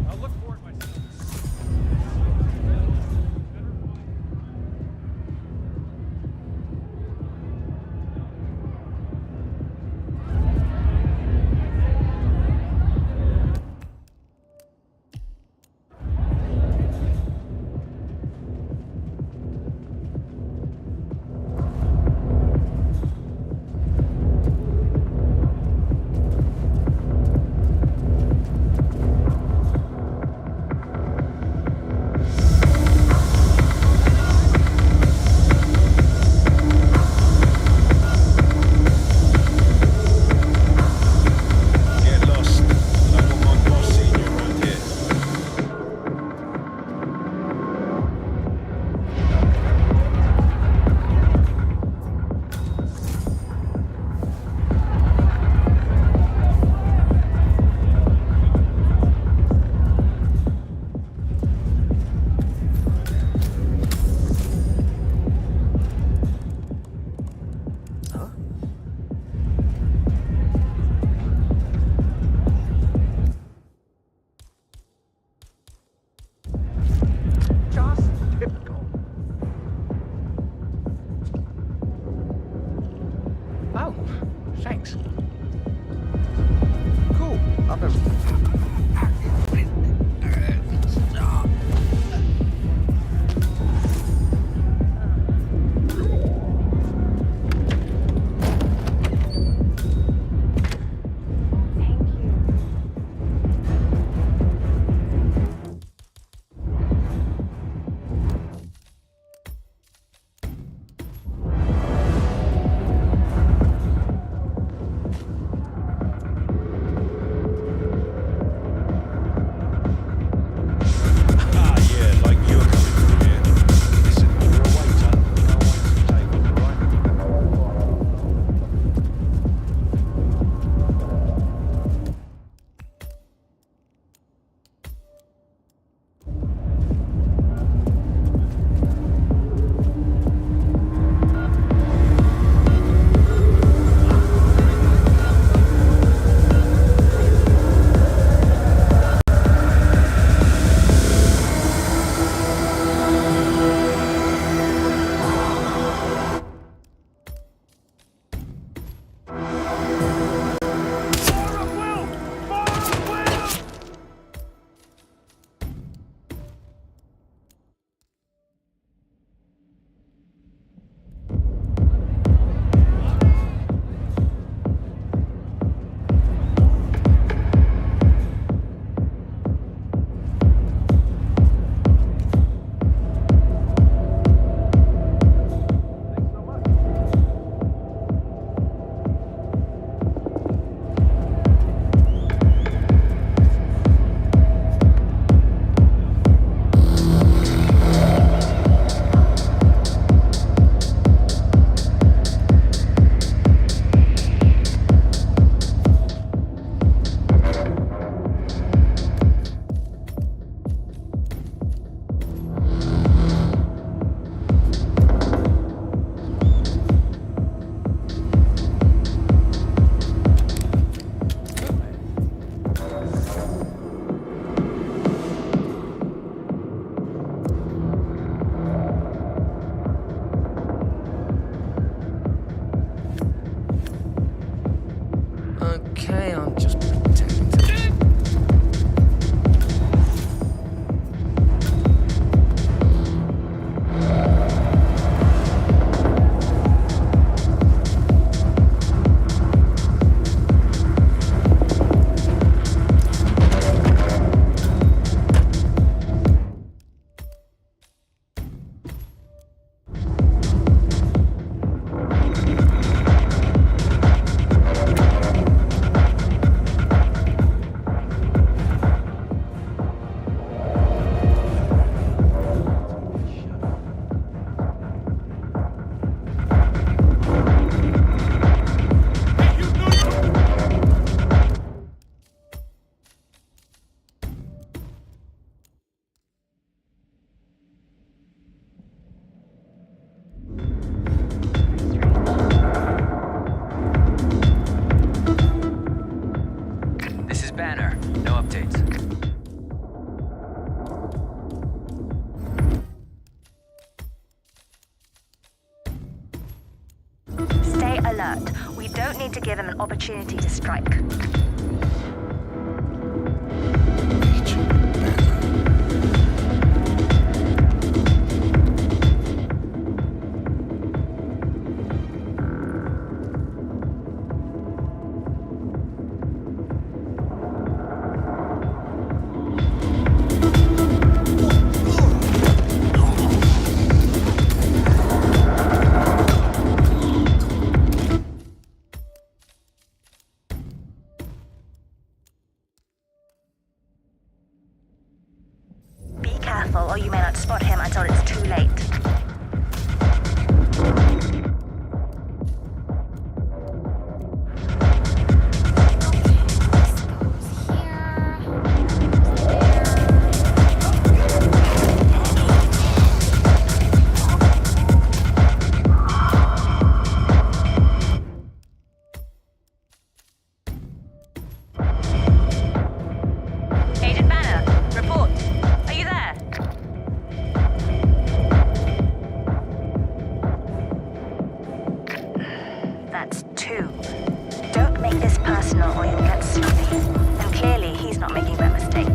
I'll look for it myself. need to give him an opportunity to strike. Or you may not spot him until it's too late. Agent Banner, report. Are you there? That's 2. Don't make this personal or you'll get sloppy. And clearly, he's not making that mistake.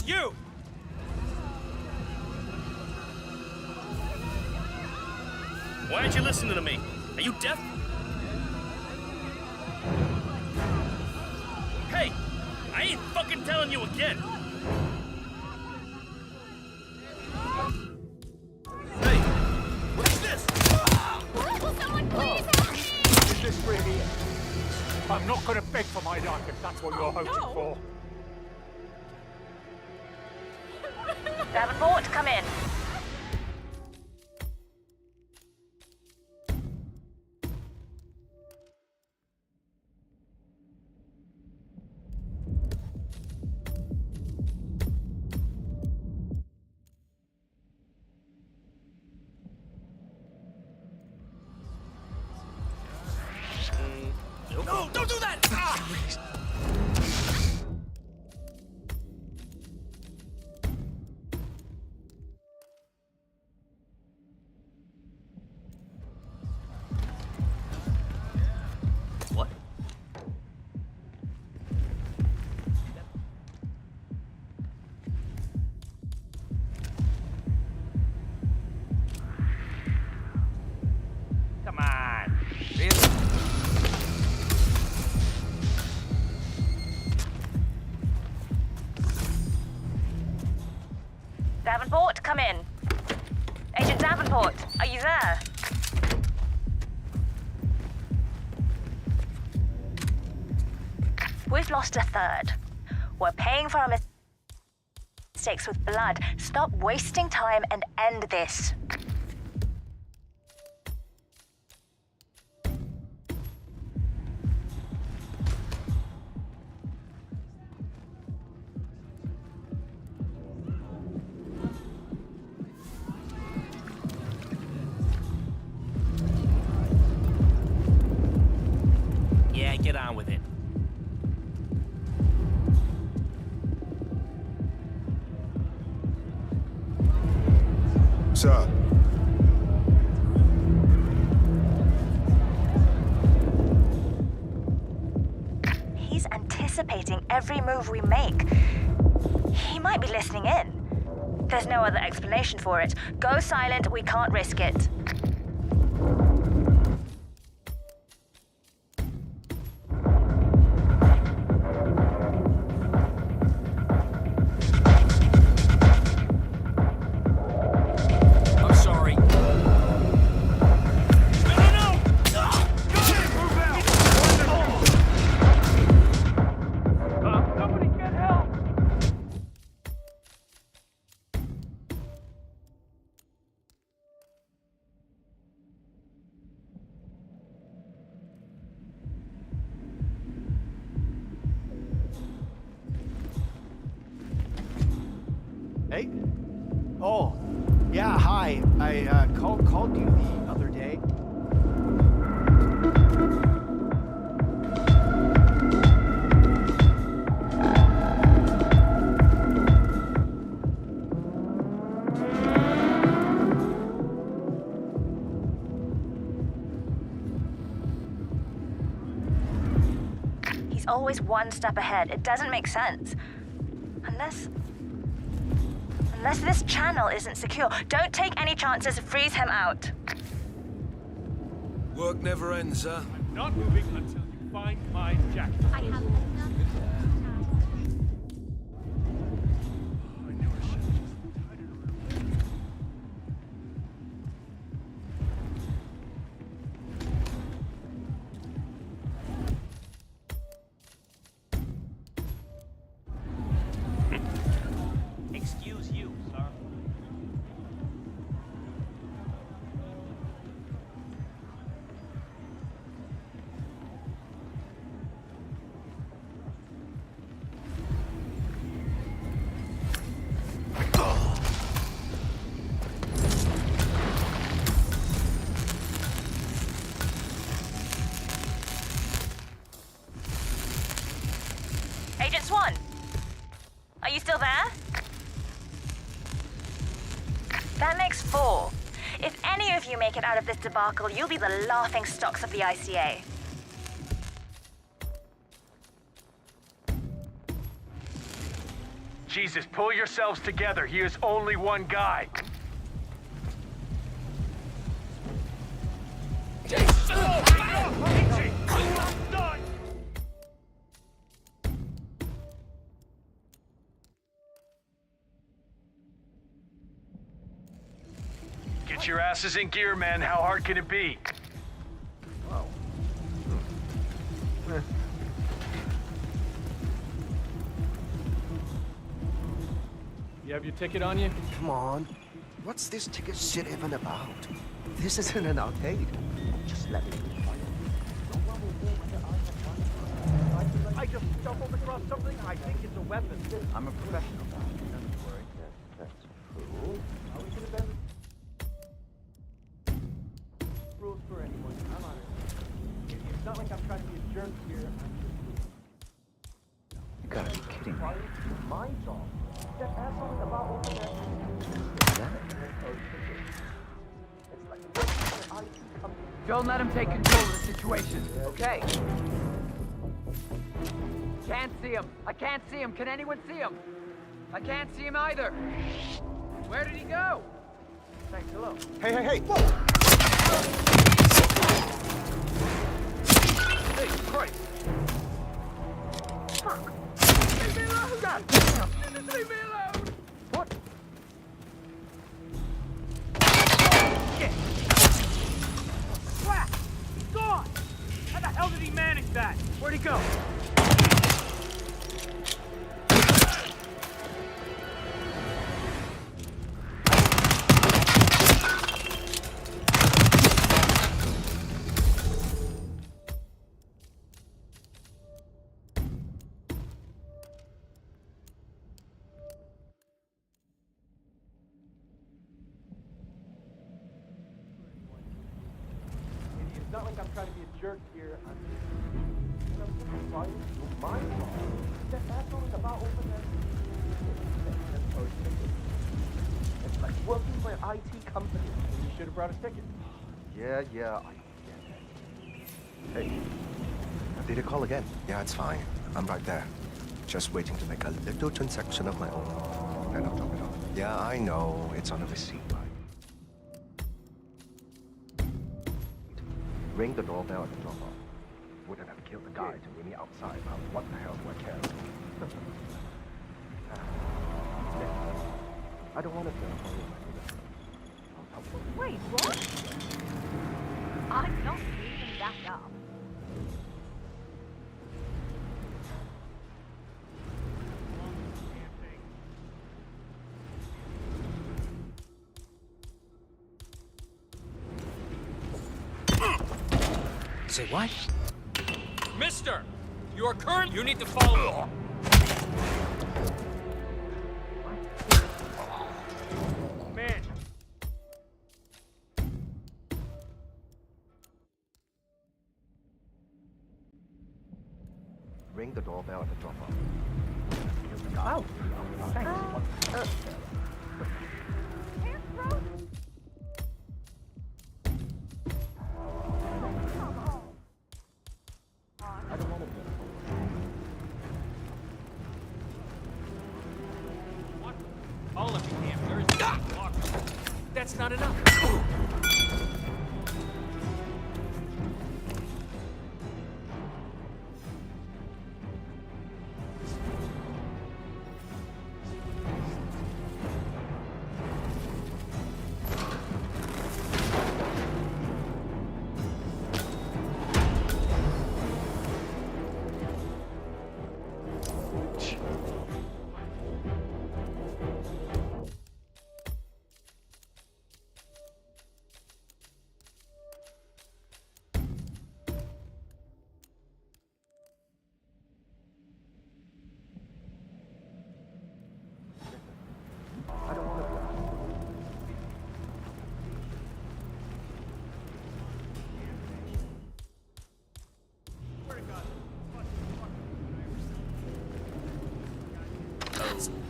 You! Why aren't you listening to me? Are you deaf? Hey! I ain't fucking telling you again! Hey! What's this? Will someone please help me? Is this really it? I'm not gonna beg for my life if that's what you're hoping for. Davenport, come in. No, don't do that! Ah! What? Come on. Really? Davenport, come in. Agent Davenport, are you there? We've lost a third. We're paying for our mistakes with blood. Stop wasting time and end this. Yeah, get on with it. Sir. He's anticipating every move we make. He might be listening in. There's no other explanation for it. Go silent, we can't risk it. Hey? Oh, yeah, hi. I called you the other day. He's always one step ahead. It doesn't make sense. Unless this channel isn't secure. Don't take any chances. Freeze him out. Work never ends, huh? I'm not moving until you find my jacket. I have enough. Excuse you, sir. Agent Swan, are you still there? That makes 4. If any of you make it out of this debacle, you'll be the laughing stocks of the ICA. Jesus, pull yourselves together. He is only one guy. Get your asses in gear, men. How hard can it be? You have your ticket on you? Come on. What's this ticket shit even about? This isn't an arcade. Just let me be quiet. I just stumbled across something. I think it's a weapon. I'm a professional. Don't worry. That's true. Are we gonna bend rules for anyone? I'm on it. It's not like I'm trying to be a jerk here. You gotta be kidding me. Mind's off. That asshole about over there. Don't let him take control of the situation, okay? Can't see him. I can't see him. Can anyone see him? I can't see him either. Where did he go? Thanks, hello. Hey, hey, hey! Whoa! Hey, Christ! Fuck! Leave me alone! God damn! Just leave me alone! What? Shit! Crap! He's gone! How the hell did he manage that? Where'd he go? like I'm trying to be a jerk here. I'm just trying to my fault. That's all it's about. Open that. It's like working for an IT company. You should have brought a ticket. Yeah, I get it. Hey, did you call again? Yeah, it's fine. I'm right there. Just waiting to make a little transaction of my own. Then I'll drop it off. Yeah, I know. It's on a receipt, right? Ring the doorbell at the drop-off. Wouldn't have killed the guy to meet me outside. Now, what the hell do I care? I don't want to feel Wait, what? I'm not leaving that up. Say what? Mister! You are current. You need to follow. Man. Ring the doorbell at the drop-off. Oh, thanks. I don't want to be. All of you gamblers. That's not enough.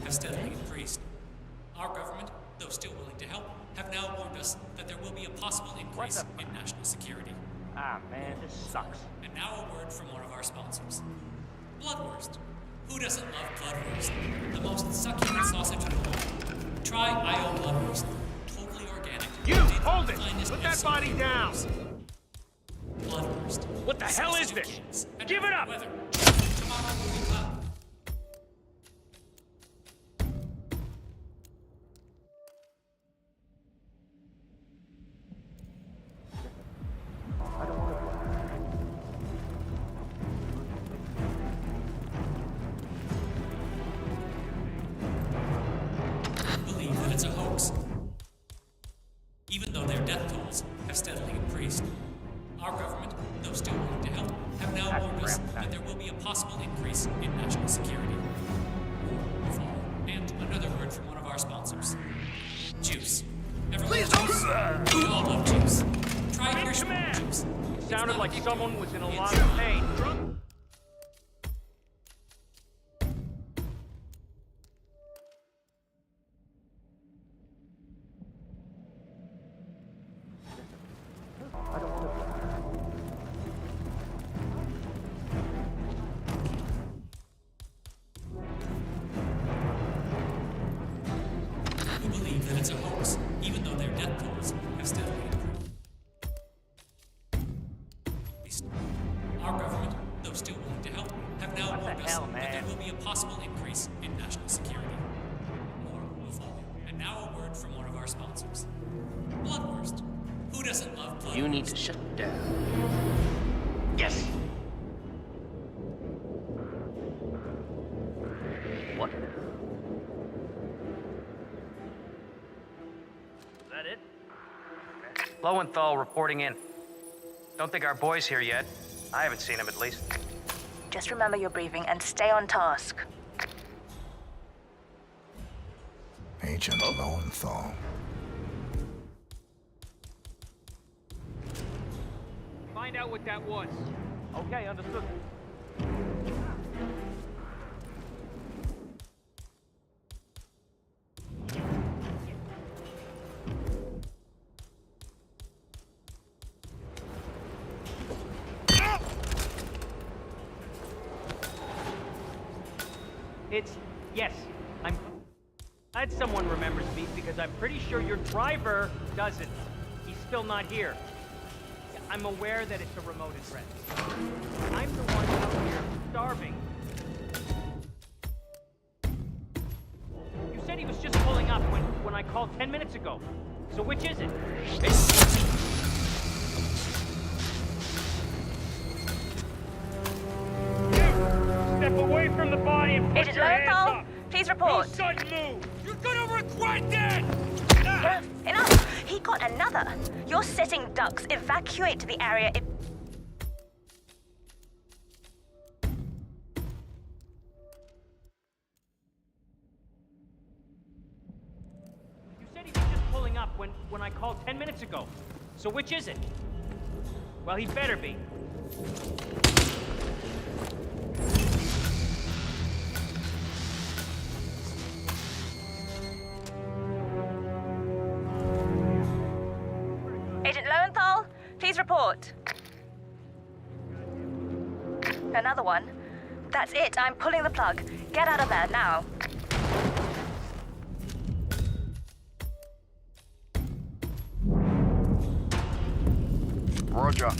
Have steadily increased. Our government, though still willing to help, have now warned us that there will be a possible increase in national security. Ah, man, this sucks. And now a word from one of our sponsors. Bloodwurst. Who doesn't love Bloodwurst? The most succulent sausage in the world. Try IO Bloodwurst. Totally organic. You! Hold it! Put that body down! Bloodwurst. What the hell is this? Give it up! Tomorrow movie club. Believe that it's a hoax. Even though their death tolls have steadily increased. Our government, though still willing to help, have now warned us that there will be a possible increase in national security. War, fall, and another word from one of our sponsors. Juice. Everyone juice? We all love juice. Try Hirschman juice. Sounded like someone was in a lot of pain. Who believe that it's a hoax, even though their death tolls have steadily increased. Our government, though still willing to help, have now warned us that there will be a possible increase in national security. More will follow. And now a word from one of our sponsors. Bloodwurst. Who doesn't love Bloodwurst? You need to shut down. Yes. What? Is that it? Lowenthal reporting in. Don't think our boy's here yet. I haven't seen him, at least. Just remember your briefing and stay on task. Agent Lowenthal. Find out what that was. Okay, understood. Yes, I'm glad someone remembers me because I'm pretty sure your driver doesn't. He's still not here. I'm aware that it's a remote address. I'm the one out here starving. You said he was just pulling up when I called 10 minutes ago. So which is it? Step away from the body and put Agent your hands Lowenthal, up. please report. No such move. You're gonna regret it! Enough! He got another. You're sitting ducks. Evacuate the area. You said he was just pulling up when I called 10 minutes ago. So which is it? Well, he better be. Agent Lowenthal, please report. Another one? That's it. I'm pulling the plug. Get out of there now. Roger.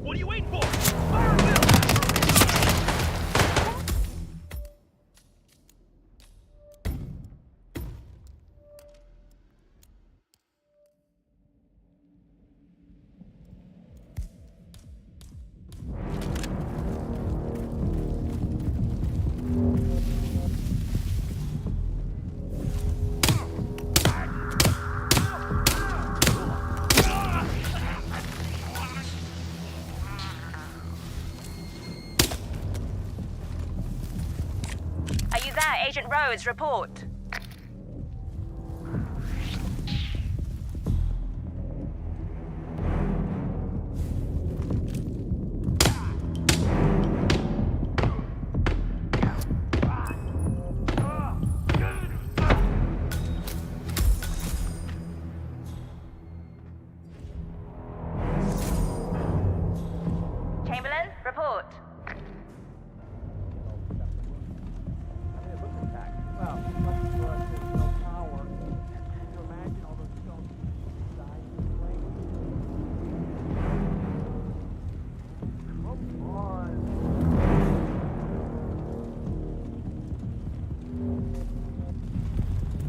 What are you waiting for? Are you there, Agent Rhodes? Report. Chamberlain, report.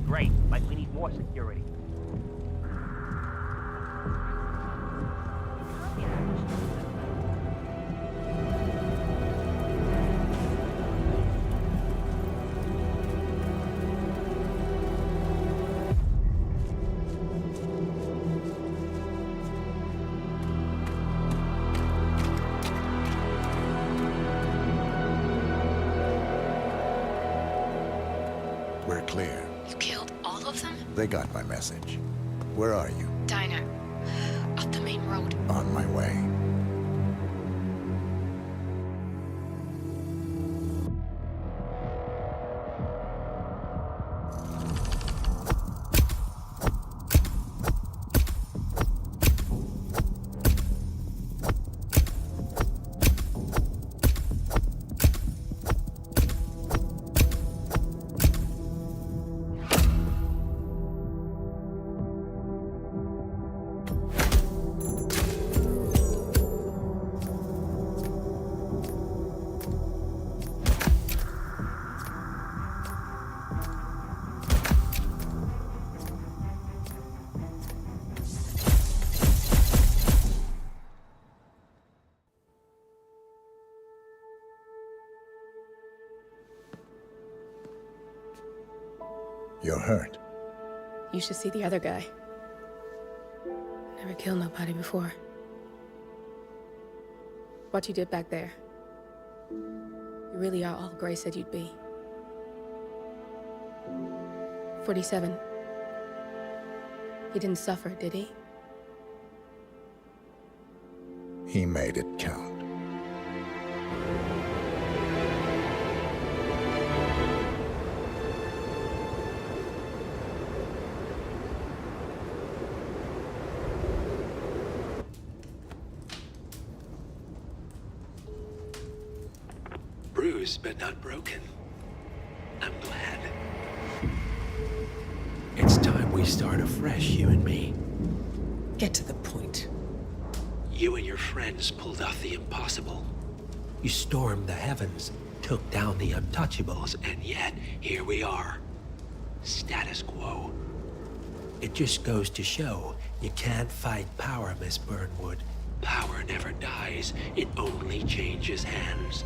Great, like we need more security. We're clear. You killed all of them? They got my message. Where are you? Diner. Up the main road. On my way. You're hurt. You should see the other guy. Never killed nobody before. What you did back there. You really are all Gray said you'd be. 47. He didn't suffer, did he? He made it count. Bruised but not broken. I'm glad. It's time we start afresh, you and me. Get to the point. You and your friends pulled off the impossible. You stormed the heavens, took down the untouchables, And yet, here we are. Status quo. it just goes to show you can't fight power, Miss Burnwood. Power never dies, it only changes hands.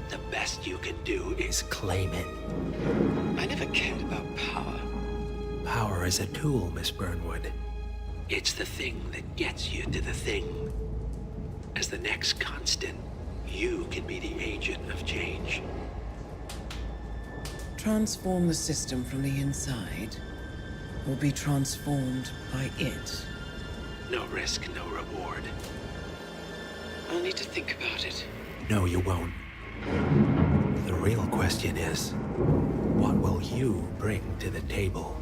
The best you can do is claim it. I never cared about power. Power is a tool, Miss Burnwood. It's the thing that gets you to the thing. As the next constant, you can be the agent of change. Transform the system from the inside, or be transformed by it. No risk, no reward. I'll need to think about it. No, you won't. The real question is, what will you bring to the table?